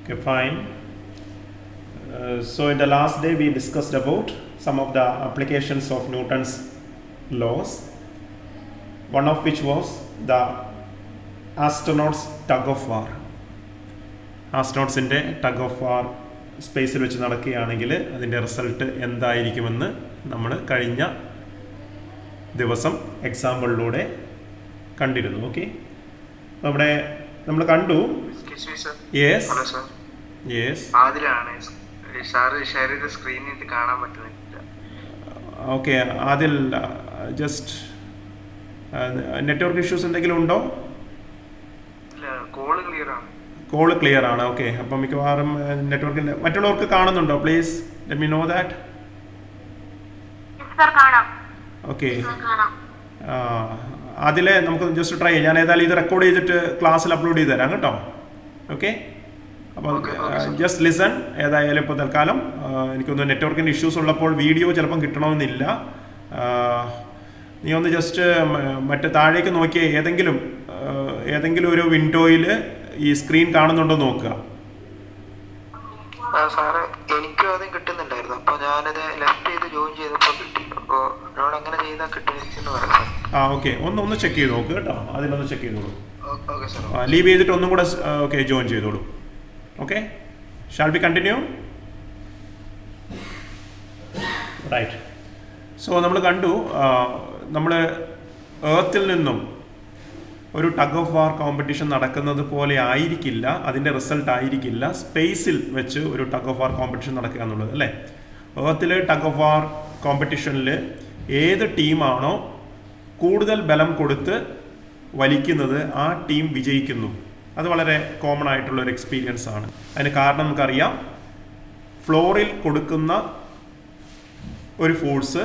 Okay, fine. So in the last day we discussed about some of the applications of Newton's laws, one of which was the astronauts tug of war. ആസ്ട്രോണോട്സിൻ്റെ tug of war സ്പേസിൽ വെച്ച് നടക്കുകയാണെങ്കിൽ അതിൻ്റെ result എന്തായിരിക്കുമെന്ന് നമ്മൾ കഴിഞ്ഞ ദിവസം എക്സാമ്പിളിലൂടെ കണ്ടിരുന്നു. ഓക്കെ, അവിടെ നമ്മൾ കണ്ടു. യെസ് യെസ് ഓക്കെ, അതിൽ ജസ്റ്റ് നെറ്റ്വർക്ക് ഇഷ്യൂസ് എന്തെങ്കിലും ഉണ്ടോ? കോള് ക്ലിയർ ആണ്. ഓക്കെ, അപ്പം മിക്കവാറും നെറ്റ്വർക്കിൻ്റെ മറ്റുള്ളവർക്ക് കാണുന്നുണ്ടോ? Please let me know that. Okay, അതിൽ നമുക്ക് ജസ്റ്റ് ട്രൈ ചെയ്യാം. ഞാൻ ഏതായാലും ഇത് റെക്കോർഡ് ചെയ്തിട്ട് ക്ലാസ്സിൽ അപ്ലോഡ് ചെയ്ത് തരാം കേട്ടോ. ഓക്കെ, അപ്പം ജസ്റ്റ് ലിസൺ. ഏതായാലും ഇപ്പോൾ തൽക്കാലം എനിക്കൊന്ന് നെറ്റ്വർക്കിൻ്റെ ഇഷ്യൂസ് ഉള്ളപ്പോൾ വീഡിയോ ചിലപ്പം കിട്ടണമെന്നില്ല. നീ ഒന്ന് ജസ്റ്റ് മറ്റേ താഴേക്ക് നോക്കിയ ഏതെങ്കിലും ഒരു വിൻഡോയിൽ ഈ സ്ക്രീൻ കാണുന്നുണ്ടോ നോക്കുക. സാറേ, എനിക്കും അതും കിട്ടുന്നുണ്ടായിരുന്നു. അപ്പോൾ ഞാനത് ലെഫ്റ്റ് ചെയ്ത് ജോയിൻ ചെയ്തപ്പോൾ കിട്ടി. അപ്പോൾ എന്നോട് അങ്ങനെ ചെയ്താൽ കിട്ടുമെന്ന് പറഞ്ഞു. ഓക്കെ, ഒന്ന് ചെക്ക് ചെയ്ത് നോക്ക് കേട്ടോ. അതിലൊന്ന് ചെക്ക് ചെയ്തോളൂ. Okay sir. ലീവ് ചെയ്തിട്ട് ഒന്നും കൂടെ ഓക്കെ ജോയിൻ ചെയ്തോളൂ. Okay, shall be continue? Right. So നമ്മൾ കണ്ടു, നമ്മൾ എർത്തിൽ നിന്നും ഒരു ടഗ് ഓഫ് വാർ കോമ്പറ്റീഷൻ നടക്കുന്നത് പോലെ ആയിരിക്കില്ല, അതിൻ്റെ റിസൾട്ട് ആയിരിക്കില്ല സ്പേസിൽ വെച്ച് ഒരു ടഗ് ഓഫ് വാർ കോമ്പറ്റീഷൻ നടക്കുക എന്നുള്ളത്, അല്ലേ? എർത്തിൽ ടഗ് ഓഫ് വാർ കോമ്പറ്റീഷനിൽ ഏത് ടീമാണോ കൂടുതൽ ബലം കൊടുത്ത് വലിക്കുന്നത് ആ ടീം വിജയിക്കുന്നു. അത് വളരെ കോമൺ ആയിട്ടുള്ളൊരു എക്സ്പീരിയൻസ് ആണ്. അതിന് കാരണം നമുക്കറിയാം, ഫ്ലോറിൽ കൊടുക്കുന്ന ഒരു ഫോഴ്സ്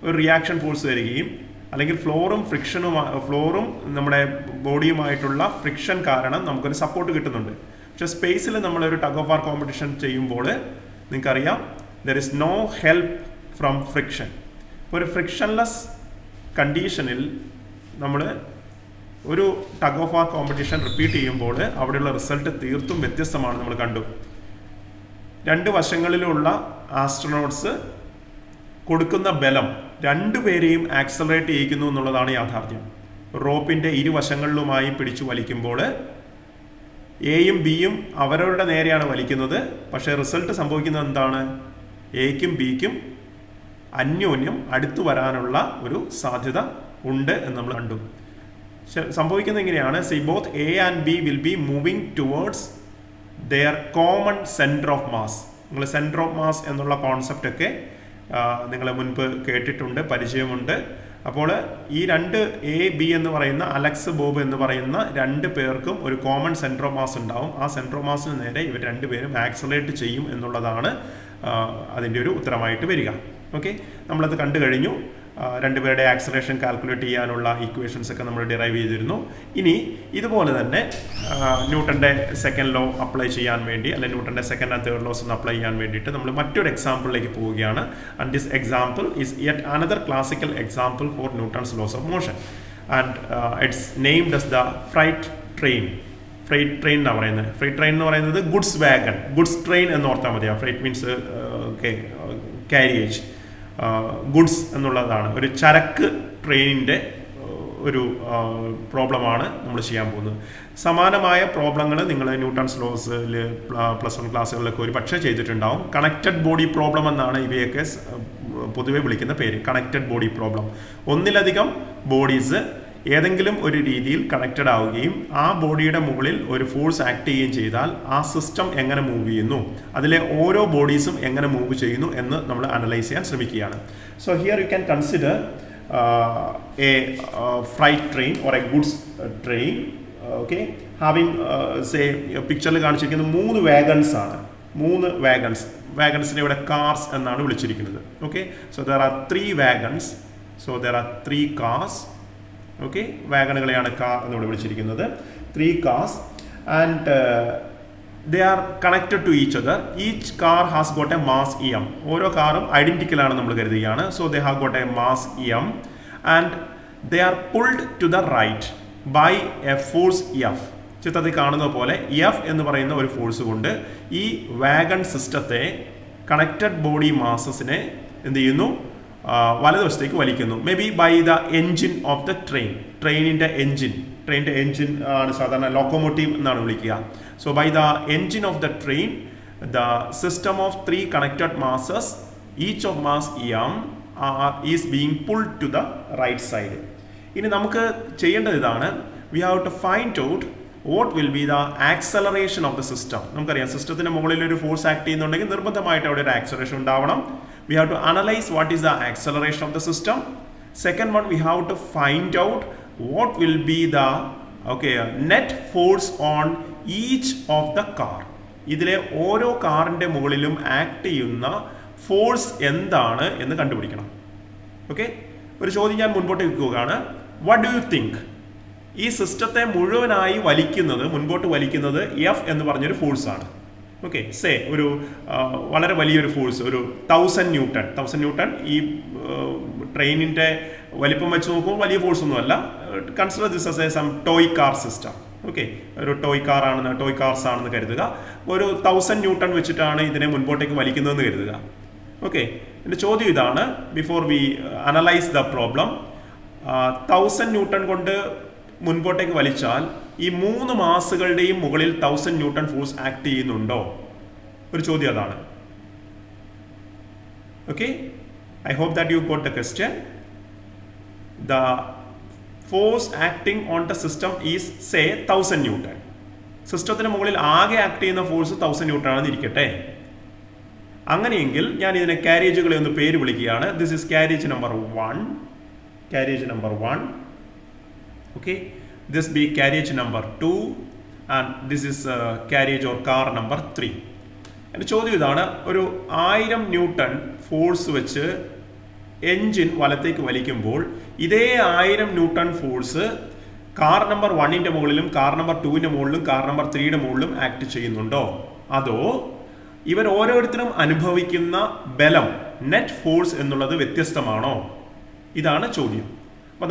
ഒരു റിയാക്ഷൻ ഫോഴ്സ് വരികയും അല്ലെങ്കിൽ ഫ്ലോറും നമ്മുടെ ബോഡിയുമായിട്ടുള്ള ഫ്രിക്ഷൻ കാരണം നമുക്കൊരു സപ്പോർട്ട് കിട്ടുന്നുണ്ട്. പക്ഷെ സ്പേസിൽ നമ്മളൊരു ടഗ് ഓഫ് വാർ കോമ്പറ്റീഷൻ ചെയ്യുമ്പോൾ നിങ്ങൾക്കറിയാം, there is no help from friction. ഒരു ഫ്രിക്ഷൻലെസ് കണ്ടീഷനിൽ നമ്മൾ ഒരു tug of war competition repeat ചെയ്യുമ്പോൾ അവിടെയുള്ള റിസൾട്ട് തീർത്തും വ്യത്യസ്തമാണ്. നമ്മൾ കണ്ടു, രണ്ട് വശങ്ങളിലുള്ള ആസ്ട്രോനോട്സ് കൊടുക്കുന്ന ബലം രണ്ടുപേരെയും ആക്സലറേറ്റ് ചെയ്യിക്കുന്നു എന്നുള്ളതാണ് യാഥാർത്ഥ്യം. റോപ്പിൻ്റെ ഇരുവശങ്ങളിലുമായി പിടിച്ചു വലിക്കുമ്പോൾ എയും ബിയും അവരവരുടെ നേരെയാണ് വലിക്കുന്നത്. പക്ഷേ റിസൾട്ട് സംഭവിക്കുന്നത് എന്താണ്? എക്കും ബിക്കും അന്യോന്യം അടുത്തു വരാനുള്ള ഒരു സാധ്യത ഉണ്ട് എന്ന് നമ്മൾ കണ്ടു. സംഭവിക്കുന്നത് എങ്ങനെയാണ്? See both A and B will be moving towards their common centre of mass. നിങ്ങൾ സെൻറ്റർ ഓഫ് മാസ് എന്നുള്ള കോൺസെപ്റ്റൊക്കെ നിങ്ങൾ മുൻപ് കേട്ടിട്ടുണ്ട്, പരിചയമുണ്ട്. അപ്പോൾ ഈ രണ്ട് എ ബി എന്ന് പറയുന്ന അലക്സ് ബോബ് എന്ന് പറയുന്ന രണ്ട് പേർക്കും ഒരു കോമൺ സെൻറ്റർ ഓഫ് മാസ് ഉണ്ടാവും. ആ സെൻറ്റർ ഓഫ് മാസിന് നേരെ ഇവർ രണ്ടുപേരും ആക്സലറേറ്റ് ചെയ്യും എന്നുള്ളതാണ് അതിൻ്റെ ഒരു ഉത്തരമായിട്ട് വരിക. ഓക്കെ, നമ്മളത് കണ്ടു കഴിഞ്ഞു. രണ്ടുപേരുടെ ആക്സലറേഷൻ കാൽക്കുലേറ്റ് ചെയ്യാനുള്ള ഇക്വേഷൻസ് ഒക്കെ നമ്മൾ ഡിറൈവ് ചെയ്തിരുന്നു. ഇനി ഇതുപോലെ തന്നെ ന്യൂട്ടൻ്റെ സെക്കൻഡ് ലോ അപ്ലൈ ചെയ്യാൻ വേണ്ടി, അല്ലെങ്കിൽ ന്യൂട്ടൻ്റെ സെക്കൻഡ് ആൻഡ് തേർഡ് ലോസ് ഒന്ന് അപ്ലൈ ചെയ്യാൻ വേണ്ടിയിട്ട് നമ്മൾ മറ്റൊരു എക്സാമ്പിളിലേക്ക് പോവുകയാണ്. And this example is yet another classical example for Newton's loss of motion. And it's named as the freight train. Freight train എന്നാണ് പറയുന്നത്. ഫ്രൈറ്റ് ട്രെയിൻ എന്ന് പറയുന്നത് ഗുഡ്സ് വാഗൺ, ഗുഡ്സ് ട്രെയിൻ എന്ന് ഓർത്താൽ മതിയാവും. ഫ്രൈറ്റ് മീൻസ് കാരിയേജ്, ഗുഡ്സ് എന്നുള്ളതാണ്. ഒരു ചരക്ക് ട്രെയിനിൻ്റെ ഒരു പ്രോബ്ലമാണ് നമ്മൾ ചെയ്യാൻ പോകുന്നത്. സമാനമായ പ്രോബ്ലങ്ങൾ നിങ്ങൾ ന്യൂട്ടൺസ് ലോസിൽ +1 ക്ലാസ്സുകളിലൊക്കെ ഒരു പക്ഷേ ചെയ്തിട്ടുണ്ടാവും. കണക്റ്റഡ് ബോഡി പ്രോബ്ലം എന്നാണ് ഇവയൊക്കെ പൊതുവെ വിളിക്കുന്ന പേര്. Connected body problem. ഒന്നിലധികം ബോഡീസ് ഏതെങ്കിലും ഒരു രീതിയിൽ കണക്റ്റഡ് ആവുകയും ആ ബോഡിയുടെ മുകളിൽ ഒരു ഫോഴ്സ് ആക്ട് ചെയ്യുകയും ചെയ്താൽ ആ സിസ്റ്റം എങ്ങനെ മൂവ് ചെയ്യുന്നു, അതിലെ ഓരോ ബോഡീസും എങ്ങനെ മൂവ് ചെയ്യുന്നു എന്ന് നമ്മൾ അനലൈസ് ചെയ്യാൻ ശ്രമിക്കുകയാണ്. So here you can consider A freight train or A goods train. Okay, having say പിക്ചറിൽ കാണിച്ചിരിക്കുന്നത് 3 വാഗൺസ് ആണ്. 3 വാഗൺസിനെ ഇവിടെ കാർസ് എന്നാണ് വിളിച്ചിരിക്കുന്നത്. Okay, so there are 3 wagons. So there are 3 cars. Okay, വാഗണുകളെയാണ് കാർ എന്നിവിടെ വിളിച്ചിരിക്കുന്നത്. 3 cars and they are connected to each other. Each car has got a mass em. ഓരോ കാറും ഐഡൻറ്റിക്കൽ ആണ് നമ്മൾ കരുതുകയാണ്. So they have got a mass em and they are pulled to the right by a force F. ചിത്രത്തിൽ കാണുന്ന പോലെ F എന്ന് പറയുന്ന ഒരു ഫോഴ്സ് കൊണ്ട് ഈ വാഗൺ സിസ്റ്റത്തെ കണക്റ്റഡ് ബോഡി മാസസിനെ എന്ത് ചെയ്യുന്നു, വലതുവശത്തേക്ക് വലിക്കുന്നു. Maybe by the engine of the ട്രെയിനിൻ്റെ എൻജിൻ ആണ് സാധാരണ ലോക്കോമോട്ടീവ് എന്നാണ് വിളിക്കുക. So by the engine of the train the system of 3 connected masses each of mass M is being pulled to the right side. ഇനി നമുക്ക് ചെയ്യേണ്ടത് ഇതാണ്, we have to find out what will be the acceleration of the system. നമുക്കറിയാം സിസ്റ്റത്തിന് മുകളിൽ ഒരു force act ചെയ്യുന്നുണ്ടെങ്കിൽ നിർബന്ധമായിട്ട് അവിടെ ഒരു ആക്സലറേഷൻ ഉണ്ടാവണം. We have to analyze what is the acceleration of the system. Second one, we have to find out what will be the net force on each of the car. ഇതിലെ ഓരോ കാറിൻ്റെ മുകളിലും act ചെയ്യുന്ന force എന്താണ് എന്ന് കണ്ടുപിടിക്കണം. Okay, ഒരു ചോദ്യം ഞാൻ മുൻപോട്ട് വെക്കുകയാണ്. What do you think? ഈ സിസ്റ്റത്തെ മുഴുവനായി മുൻപോട്ട് വലിക്കുന്നത് എഫ് എന്ന് പറഞ്ഞൊരു ഫോഴ്സാണ്. ഓക്കെ, ഒരു വളരെ വലിയൊരു ഫോഴ്സ്, ഒരു 1000 ന്യൂട്ടൺ. ഈ ട്രെയിനിൻ്റെ വലിപ്പം വെച്ച് നോക്കുമ്പോൾ വലിയ ഫോഴ്സ് ഒന്നുമല്ല. Consider this as some toy car system. Okay, ഒരു ടോയ് കാർസ് ആണെന്ന് കരുതുക. ഒരു 1000 ന്യൂട്ടൺ വെച്ചിട്ടാണ് ഇതിനെ മുൻപോട്ടേക്ക് വലിക്കുന്നതെന്ന് കരുതുക. ഓക്കെ, എൻ്റെ ചോദ്യം ഇതാണ്, before we analyse the problem, 1000 newton കൊണ്ട് മുൻപോട്ടേക്ക് വലിച്ചാൽ ഈ 3 മാസുകളുടെയും മുകളിൽ 1000 ന്യൂട്ടൺ ഫോഴ്സ് ആക്ട് ചെയ്യുന്നുണ്ടോ? ഒരു ചോദ്യം അതാണ്. Okay, I hope that you got the question. The force acting on the system is 1000 newton. സിസ്റ്റത്തിന് മുകളിൽ ആകെ ആക്ട് ചെയ്യുന്ന ഫോഴ്സ് 1000 ന്യൂട്ടൺ ആണെന്ന് ഇരിക്കട്ടെ. അങ്ങനെയെങ്കിൽ ഞാൻ ഇതിനെ കാരേജുകളെ ഒന്ന് പേര് വിളിക്കുകയാണ്. This is carriage number 1. Okay, this be carriage number 2 and this is carriage or car number 3. എൻ്റെ ചോദ്യം ഇതാണ്, ഒരു 1000 ന്യൂട്ടൺ ഫോഴ്സ് വെച്ച് എൻജിൻ വലത്തേക്ക് വലിക്കുമ്പോൾ ഇതേ 1000 ന്യൂട്ടൺ ഫോഴ്സ് കാർ നമ്പർ 1ൻ്റെ മുകളിലും കാർ നമ്പർ 2ൻ്റെ മുകളിലും കാർ നമ്പർ 3യുടെ മുകളിലും ആക്ട് ചെയ്യുന്നുണ്ടോ? അതോ ഇവർ ഓരോരുത്തരും അനുഭവിക്കുന്ന ബലം, നെറ്റ് ഫോഴ്സ് എന്നുള്ളത് വ്യത്യസ്തമാണോ? ഇതാണ് ചോദ്യം. അപ്പോൾ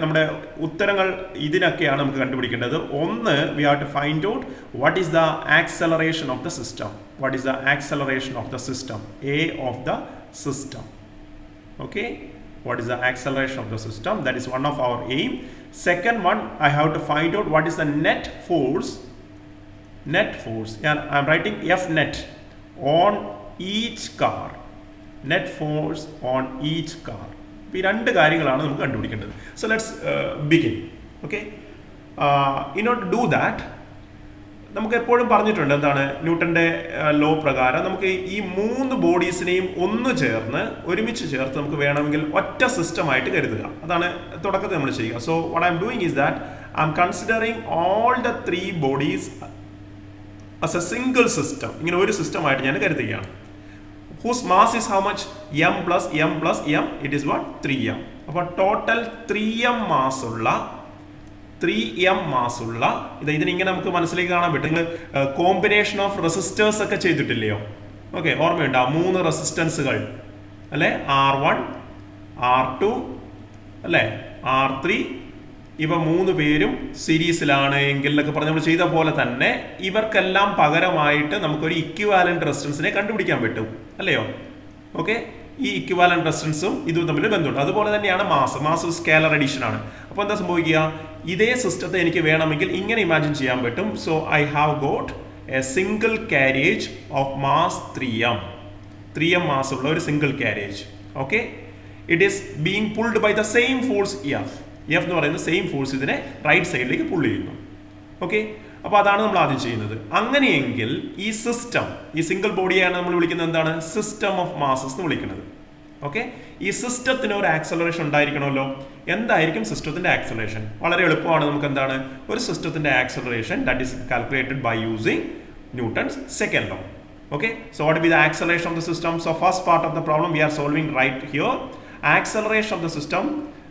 നമ്മുടെ ഉത്തരങ്ങൾ ഇതിനൊക്കെയാണ് നമുക്ക് കണ്ടുപിടിക്കേണ്ടത്. ഒന്ന്, we have to find out what is the acceleration of the system. A of the system. Okay, what is the acceleration of the system? That is one of our aim. Second one, I have to find out what is the net force. Yeah, I am writing F net on each car. Net force on each car. ഈ 2 കാര്യങ്ങളാണ് നമുക്ക് കണ്ടുപിടിക്കേണ്ടത്. So let's begin. Okay, in order to do that, നമുക്ക് എപ്പോഴും പറഞ്ഞിട്ടുണ്ട് എന്താണ്, ന്യൂട്ടൻ്റെ law പ്രകാരം നമുക്ക് ഈ 3 ബോഡീസിനെയും ഒരുമിച്ച് ചേർത്ത് നമുക്ക് വേണമെങ്കിൽ ഒറ്റ സിസ്റ്റമായിട്ട് കരുതുക. അതാണ് തുടക്കത്തിൽ നമ്മൾ ചെയ്യുക. So what I am doing is that I M considering all the 3 bodies as A single system. ഇങ്ങനെ ഒരു സിസ്റ്റമായിട്ട് ഞാൻ കരുതുകയാണ്. whose mass is how much? m plus m plus m, it is what? 3m. അപ്പോൾ total 3m mass ഉള്ള ഇതിനിങ്ങനെ നമുക്ക് മനസ്സിലേക്ക് കാണാൻ പറ്റും. നിങ്ങൾ കോമ്പിനേഷൻ ഓഫ് റെസിസ്റ്റേഴ്സ് ഒക്കെ ചെയ്തിട്ടില്ലയോ? ഓക്കെ, ഓർമ്മയുണ്ടോ? 3 റെസിസ്റ്റൻസുകൾ അല്ലേ, R1, R2 അല്ലേ, R3. ഇവ 3 പേരും സീരീസിലാണ് എങ്കിലൊക്കെ പറഞ്ഞ് നമ്മൾ ചെയ്ത പോലെ തന്നെ ഇവർക്കെല്ലാം പകരമായിട്ട് നമുക്കൊരു ഇക്വിവാലന്റ് റെസിസ്റ്റൻസിനെ കണ്ടുപിടിക്കാൻ പറ്റും, അല്ലയോ? ഓക്കെ, ഈ ഇക്വിവാലന്റ് റെസിസ്റ്റൻസും ഇതും തമ്മിൽ ബന്ധമുണ്ട്. അതുപോലെ തന്നെയാണ് മാസ് സ്കേലർ അഡീഷൻ ആണ്. അപ്പോൾ എന്താ സംഭവിക്കുക? ഇതേ സിസ്റ്റത്തെ എനിക്ക് വേണമെങ്കിൽ ഇങ്ങനെ ഇമാജിൻ ചെയ്യാൻ പറ്റും. So I have got a single carriage of mass 3m mass ഉള്ള ഒരു single carriage. Okay, it is being pulled by the same force F എന്ന് പറയുന്ന സെയിം ഫോഴ്സ് ഇതിനെ റൈറ്റ് സൈഡിലേക്ക് പുൾ ചെയ്യുന്നു. ഓക്കെ, അപ്പോൾ അതാണ് നമ്മൾ ആദ്യം ചെയ്യുന്നത്. അങ്ങനെയെങ്കിൽ ഈ സിസ്റ്റം, ഈ സിംഗിൾ ബോഡിയാണ് നമ്മൾ വിളിക്കുന്നത് എന്താണ്? സിസ്റ്റം ഓഫ് മാസസ് എന്ന് വിളിക്കുന്നത്. ഓക്കെ, ഈ സിസ്റ്റത്തിന് ഒരു ആക്സലറേഷൻ ഉണ്ടായിരിക്കണമല്ലോ. എന്തായിരിക്കും സിസ്റ്റത്തിന്റെ ആക്സലറേഷൻ? വളരെ എളുപ്പമാണ്. നമുക്ക് എന്താണ് ഒരു സിസ്റ്റത്തിന്റെ acceleration? That is calculated by using Newton's second law. Okay, so what be the acceleration of the system? So first part of the problem we are solving right here. Acceleration of the system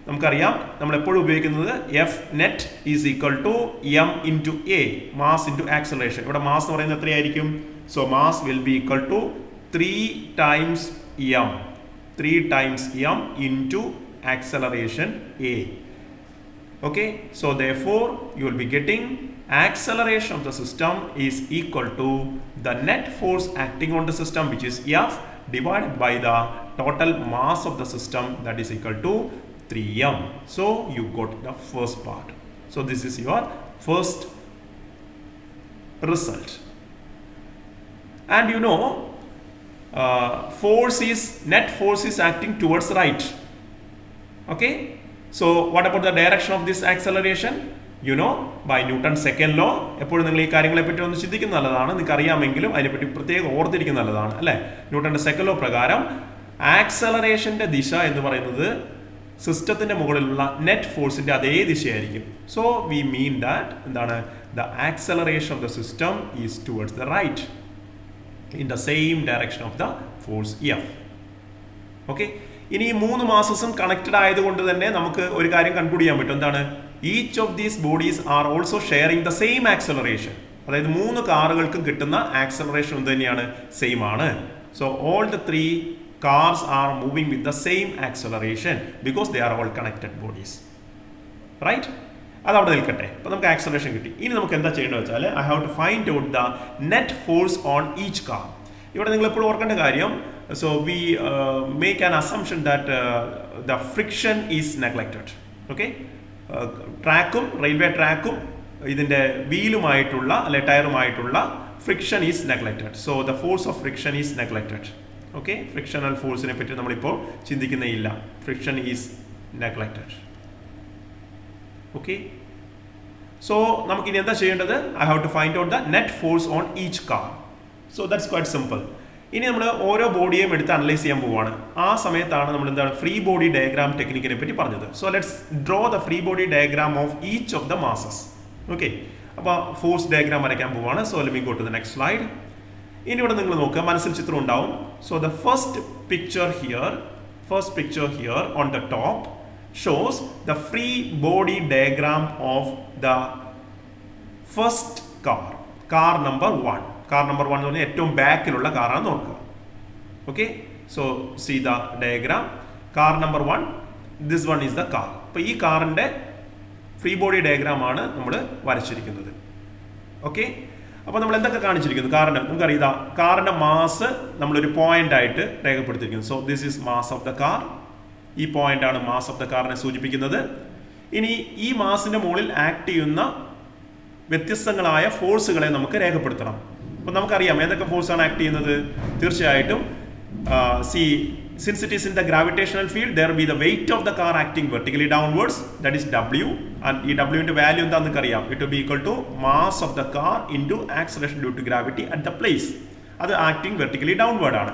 നമുക്കറിയാം, നമ്മൾ എപ്പോഴും ഉപയോഗിക്കുന്നത് F net is equal to M into A, mass into acceleration. ഇവിടെ mass എന്ന് പറയുന്നത് എത്രയായിരിക്കും? So mass will be equal to 3 times m into acceleration a. Okay, so therefore you will be getting acceleration of the system is equal to the net force acting on the system, which is F, divided by the total mass of the system, that is equal to 3m. So you got the first part. So this is your first result. And you know, net force is acting towards right. Okay, so what about the direction of this acceleration? You know, by Newton's second law, എപ്പോഴും നിങ്ങൾ ഈ കാര്യങ്ങളെ പറ്റി ഒന്ന് ചിന്തിക്കുന്ന നല്ലതാണ്. നിങ്ങൾക്ക് അറിയാമെങ്കിലും അതിനെപ്പറ്റി പ്രത്യേകം ഓർത്തിരിക്കുന്ന നല്ലതാണ് അല്ലേ. ന്യൂട്ടന്റെ സെക്കൻഡ് ലോ പ്രകാരം ആക്സലറേഷന്റെ ദിശ എന്ന് പറയുന്നത് സിസ്റ്റത്തിന്റെ മുകളിലുള്ള നെറ്റ് ഫോഴ്സിന്റെ അതേ ദിശയായിരിക്കും. സോ വി മീൻ ദാറ്റ് എന്താണ്, the acceleration of the system is towards the right in the same direction of the force F. Okay, ഇനി ഈ 3 മാസസും കണക്റ്റഡ് ആയതുകൊണ്ട് തന്നെ നമുക്ക് ഒരു കാര്യം കൺക്ലൂഡ് ചെയ്യാൻ പറ്റും. എന്താണ്, each of these bodies are also sharing the same acceleration. അതായത് 3 കാറുകൾക്കും കിട്ടുന്ന ആക്സലറേഷൻ തന്നെയാണ്, സെയിം ആണ്. So all the 3 cars are moving with the same acceleration because they are all connected bodies, right? അത് അവിടെ നിൽക്കട്ടെ. അപ്പോൾ നമുക്ക് ആക്സലറേഷൻ കിട്ടി. ഇനി നമുക്ക് എന്താ ചെയ്യേണ്ടത് വെച്ചാൽ, I have to find out the net force on each car. ഇവിടെ നിങ്ങൾ എപ്പോഴും ഓർക്കേണ്ട കാര്യം, so we make an assumption that the friction is neglected. Okay, ട്രാക്കും റെയിൽവേ ട്രാക്കും ഇതിൻ്റെ വീലുമായിട്ടുള്ള അല്ലെ ടയറുമായിട്ടുള്ള friction is neglected. So the force of friction is neglected. Okay, frictional ഫോഴ്സിനെ പറ്റി നമ്മളിപ്പോൾ ചിന്തിക്കുന്നേയില്ല. Friction is neglected. Okay, so നമുക്കിനി എന്താ ചെയ്യേണ്ടത്, I have to find out the net force on each car. So that's quite simple. ഇനി നമ്മൾ ഓരോ ബോഡിയെയും എടുത്ത് അനലൈസ് ചെയ്യാൻ പോവുകയാണ്. ആ സമയത്താണ് നമ്മൾ എന്താണ് ഫ്രീ ബോഡി ഡയഗ്രാം ടെക്നിക്കിനെ പറ്റി പറഞ്ഞത്. So let's draw the free body diagram of each of the masses. Okay, അപ്പോൾ ഫോഴ്സ് ഡയഗ്രാം വരയ്ക്കാൻ പോവുകയാണ്. So let me go to the next slide. ഇനി ഇവിടെ നിങ്ങൾ നോക്കുക, മനസ്സിൽ ചിത്രം ഉണ്ടാവും. So the first picture here on the top shows the free body diagram of the first car number 1. Car number 1 എന്ന് പറഞ്ഞാൽ ഏറ്റവും ബാക്കിലുള്ള കാറാണ് നോക്കുക. Okay, so see the diagram. Car number 1, this one is the car. അപ്പോൾ ഈ കാറിൻ്റെ free body diagram ആണ് നമ്മൾ വരച്ചിരിക്കുന്നത്. ഓക്കെ, അപ്പോൾ നമ്മൾ എന്തൊക്കെ കാണിച്ചിരിക്കുന്നു, കാറിൻ്റെ നമുക്കറിയാം, കാറിൻ്റെ മാസ് നമ്മളൊരു പോയിന്റ് ആയിട്ട് രേഖപ്പെടുത്തിയിരിക്കുന്നു. So this is mass of the car. ഈ പോയിന്റ് ആണ് മാസ് ഓഫ് ദ കാറിനെ സൂചിപ്പിക്കുന്നത്. ഇനി ഈ മാസിന്റെ മുകളിൽ ആക്ട് ചെയ്യുന്ന വ്യത്യസ്തങ്ങളായ ഫോഴ്സുകളെ നമുക്ക് രേഖപ്പെടുത്തണം. അപ്പോൾ നമുക്കറിയാം ഏതൊക്കെ ഫോഴ്സാണ് ആക്ട് ചെയ്യുന്നത്. തീർച്ചയായിട്ടും since it is in the gravitational field, there will be the weight of the car acting vertically downwards, that is W, and ഈ W ന്റെ വാല്യൂ എന്താണെന്ന് അറിയാം. It will be equal to mass of the car into acceleration due to gravity at the place. അത് acting vertically downward ആണ്,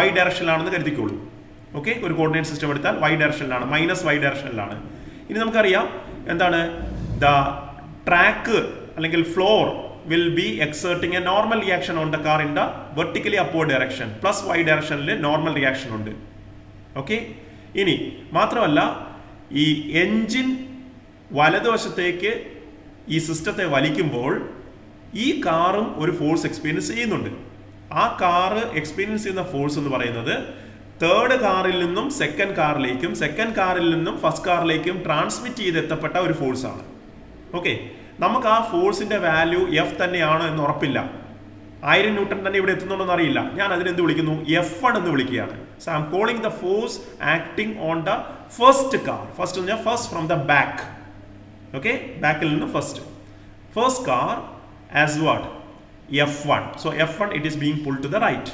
y ഡയറക്ഷനിലാണെന്ന് കരുതിക്കോളൂ. Okay, ഒരു coordinate system എടുത്താൽ y ഡയറക്ഷനിലാണ്, -y ഡയറക്ഷനിലാണ്. ഇനി നമുക്കറിയാം എന്താണ്, ദ ട്രാക്ക് അല്ലെങ്കിൽ floor will be exerting a normal reaction on the car in the vertically upward direction. Plus y directionൽ normal reaction ഉണ്ട്. ഓക്കെ, ഇനി മാത്രമല്ല ഈ എൻജിൻ വലതുവശത്തേക്ക് ഈ സിസ്റ്റത്തെ വലിക്കുമ്പോൾ ഈ കാറും ഒരു ഫോഴ്സ് എക്സ്പീരിയൻസ് ചെയ്യുന്നുണ്ട്. ആ കാറ് എക്സ്പീരിയൻസ് ചെയ്യുന്ന ഫോഴ്സ് എന്ന് പറയുന്നത് തേർഡ് കാറിൽ നിന്നും സെക്കൻഡ് കാറിലേക്കും സെക്കൻഡ് കാറിൽ നിന്നും ഫസ്റ്റ് കാറിലേക്കും ട്രാൻസ്മിറ്റ് ചെയ്തെത്തപ്പെട്ട ഒരു ഫോഴ്സാണ്. ഓക്കെ, നമുക്ക് ആ ഫോഴ്സിന്റെ വാല്യൂ F തന്നെയാണോ എന്ന് ഉറപ്പില്ല. 1000 ന്യൂട്ടൺ തന്നെ ഇവിടെ എത്തുന്നുണ്ടോന്ന് അറിയില്ല. ഞാൻ അതിനെന്ത് വിളിക്കുന്നു, F1 എന്ന് വിളിക്കുകയാണ്. So I'm calling the force acting on the first car. First എന്ന് പറഞ്ഞാൽ first from the back. Okay, ബാക്കിൽ നിന്ന് first car as what, F1. So F1 it is being pull to the right.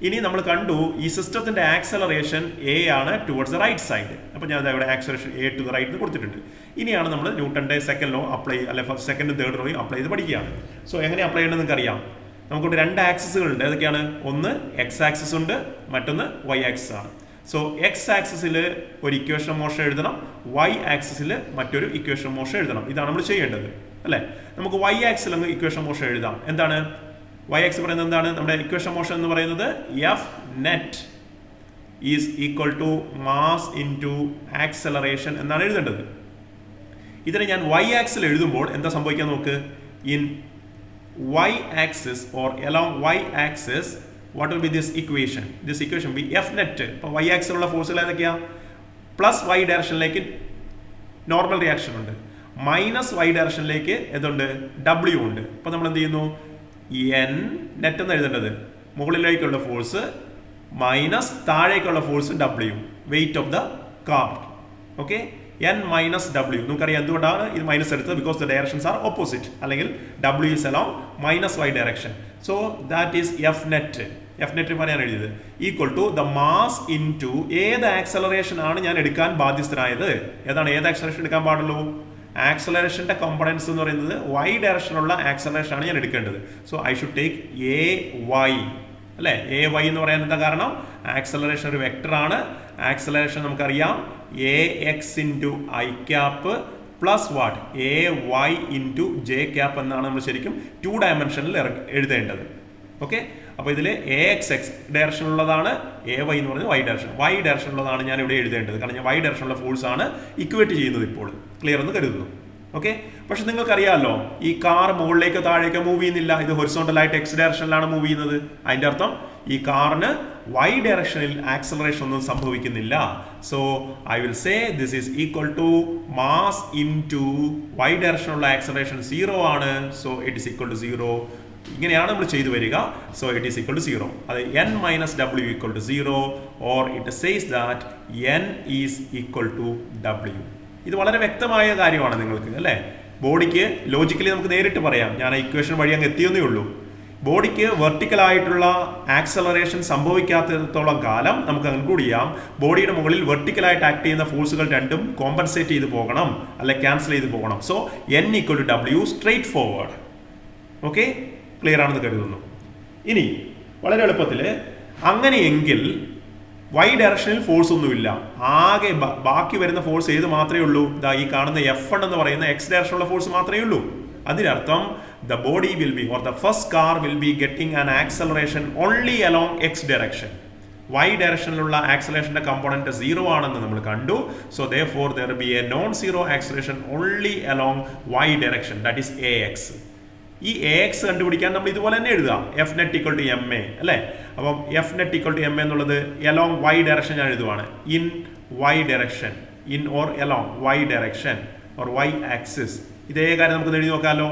ഇനി നമ്മൾ കണ്ടു ഈ സിസ്റ്റത്തിന്റെ acceleration A ആണ് ടുവേർഡ്സ് ദ റൈറ്റ് സൈഡ്. അപ്പോൾ ഞാൻ ഇവിടെ acceleration A to the right എന്ന് കൊടുത്തിട്ടുണ്ട്. ഇനിയാണ് നമ്മൾ ന്യൂട്ടന്റെ സെക്കൻഡ് ലോ അപ്ലൈ അല്ലെ സെക്കൻഡ് തേർഡ് ലോയും അപ്ലൈ ചെയ്ത് പഠിക്കുകയാണ്. സോ എങ്ങനെ അപ്ലൈ ചെയ്യണമെന്ന് നിങ്ങൾക്ക് അറിയാം. നമുക്കിവിടെ 2 ആക്സിസുകളുണ്ട്. ഏതൊക്കെയാണ്, ഒന്ന് X ആക്സിസ് ഉണ്ട്, മറ്റൊന്ന് Y ആക്സിസ് ആണ്. സോ X ആക്സിസിൽ ഒരു ഇക്വേഷൻ ഓഫ് മോഷൻ എഴുതണം, Y ആക്സിസിൽ മറ്റൊരു ഇക്വേഷൻ ഓഫ് മോഷൻ എഴുതണം. ഇതാണ് നമ്മൾ ചെയ്യേണ്ടത് അല്ലേ. നമുക്ക് Y ആക്സിൽ അങ്ങ് ഇക്വേഷൻ ഓഫ് മോഷൻ എഴുതാം. എന്താണ് y ആക്സിസ് പറയുന്നത്, എന്താണ് നമ്മുടെ ഇക്വേഷൻ മോഷൻ എന്ന് പറയുന്നത്, F net is equal to mass into acceleration എന്നാണ് എഴുതേണ്ടത്. ഇതിനെ ഞാൻ y ആക്സിൽ എഴുതുമ്പോൾ എന്താ സംഭവിക്കാൻ നോക്ക്, in y axis or along y axis what will be this equation will be F net. ഇപ്പോൾ y ആക്സിലുള്ള ഫോഴ്സുകൾ ഏതൊക്കെയാ, പ്ലസ് y ഡയറക്ഷനിലേക്ക് നോർമൽ റിയാക്ഷൻ ഉണ്ട്, മൈനസ് വൈ ഡയറക്ഷനിലേക്ക് എന്തുണ്ട് ഡബ്ല്യു ഉണ്ട്. അപ്പോൾ നമ്മൾ എന്ത് ചെയ്യുന്നു, എൻ നെറ്റ് എന്ന് എഴുതേണ്ടത് മുകളിലേക്കുള്ള ഫോഴ്സ് മൈനസ് താഴേക്കുള്ള force W, weight of the car. Okay, N minus W. നമുക്കറിയാം എന്തുകൊണ്ടാണ് ഇത് മൈനസ് എടുത്തത്, because the directions are opposite, അല്ലെങ്കിൽ W is along minus Y direction. So that is F net. F net പറയാൻ എഴുതിയത് equal to the mass into ഏത് acceleration ആണ് ഞാൻ എടുക്കാൻ ബാധ്യസ്ഥനായത്. ഏതാണ് ഏത് ആക്സലറേഷൻ എടുക്കാൻ പാടുള്ളൂ? ആക്സലറേഷന്റെ കോമ്പണൻസ് എന്ന് പറയുന്നത് വൈ ഡയറക്ഷനുള്ള ആക്സലറേഷൻ ആണ് ഞാൻ എടുക്കേണ്ടത്. So I should take A Y, അല്ലേ? എ വൈ എന്ന് പറയാൻ എന്താ കാരണം? ആക്സലറേഷൻ ഒരു വെക്ടർ ആണ്. ആക്സലറേഷൻ നമുക്കറിയാം A X into I cap plus what A Y into J cap എന്നാണ് നമ്മൾ ശരിക്കും 2 ഡയമെൻഷനിൽ എഴുതേണ്ടത്. ഓക്കെ, അപ്പോൾ ഇതിൽ എ എക്സ് എക്സ് ഡയറക്ഷനുള്ളതാണ്, എ വൈ എന്ന് പറയുന്നത് വൈ ഡയറക്ഷനുള്ളതാണ് ഞാൻ ഇവിടെ എഴുതേണ്ടത്. കാരണം ഞാൻ വൈ ഡയറക്ഷനുള്ള ഫോഴ്സ് ആണ് ഇക്വേറ്റ് ചെയ്യുന്നത് ഇപ്പോൾ. ക്ലിയർ എന്ന് കരുതുന്നു. ഓക്കെ, പക്ഷെ നിങ്ങൾക്കറിയാമല്ലോ ഈ കാർ മുകളിലേക്കോ താഴേക്കോ മൂവ് ചെയ്യുന്നില്ല. ഇത് ഹൊറിസോണ്ടലായിട്ട് എക്സ് ഡയറക്ഷനിലാണ് മൂവ് ചെയ്യുന്നത്. അതിൻ്റെ അർത്ഥം ഈ കാറിന് വൈ ഡയറക്ഷനിൽ ആക്സലറേഷൻ ഒന്നും സംഭവിക്കുന്നില്ല. So I will say this is equal to mass into Y ഡയറക്ഷനുള്ള ആക്സലറേഷൻ 0 ആണ്. So it is equal to 0. ഇങ്ങനെയാണ് നമ്മൾ ചെയ്തു വരിക. So it is equal to 0. അത് N minus W equal to 0 or it says that N is equal to W. ഇത് വളരെ വ്യക്തമായ കാര്യമാണ് നിങ്ങൾക്ക്, അല്ലേ? ബോഡിക്ക് ലോജിക്കലി നമുക്ക് നേരിട്ട് പറയാം. ഞാൻ ആ ഇക്വേഷൻ വഴി അങ്ങ് എത്തിയെന്നേ ഉള്ളൂ. ബോഡിക്ക് വെർട്ടിക്കലായിട്ടുള്ള ആക്സലറേഷൻ സംഭവിക്കാത്തിടത്തോളം കാലം നമുക്ക് കൺക്ലൂഡ് ചെയ്യാം ബോഡിയുടെ മുകളിൽ വെർട്ടിക്കലായിട്ട് ആക്ട് ചെയ്യുന്ന ഫോഴ്സുകൾ രണ്ടും കോമ്പൻസേറ്റ് ചെയ്ത് പോകണം, അല്ലെ ക്യാൻസൽ ചെയ്ത് പോകണം. So N equal to W straight forward. Okay, clear ആണെന്ന് കരുതുന്നു. ഇനി വളരെ എളുപ്പത്തിൽ അങ്ങനെയെങ്കിൽ വൈ ഡയറക്ഷനിൽ ഫോഴ്സ് ഒന്നുമില്ല, ആകെ ബാക്കി വരുന്ന ഫോഴ്സ് ഏത് മാത്രമേ ഉള്ളൂ? ഇതാ ഈ കാണുന്ന F1 എന്ന് പറയുന്ന എക്സ് ഡയറക്ഷനുള്ള ഫോഴ്സ് മാത്രമേ ഉള്ളൂ. അതിനർത്ഥം the body will be, or the first car will be getting an acceleration only along x direction. Y ഡയറക്ഷനിലുള്ള ആക്സലറേഷന്റെ കമ്പോണന്റ് 0 ആണെന്ന് നമ്മൾ കണ്ടു. So therefore there will be a non-zero acceleration only along y direction, that is ax. ഈ ax കണ്ടുപിടിക്കാൻ നമ്മൾ ഇതുപോലെ തന്നെ എഴുതാം, f net equal to ma, അല്ലേ? അപ്പം f net equal to ma എന്നുള്ളത് along y direction ഞാൻ എഴുതുവാണ്. in y direction, in or along y direction or y axis. ഇതേ കാര്യം നമുക്ക് എഴുതി നോക്കാമല്ലോ.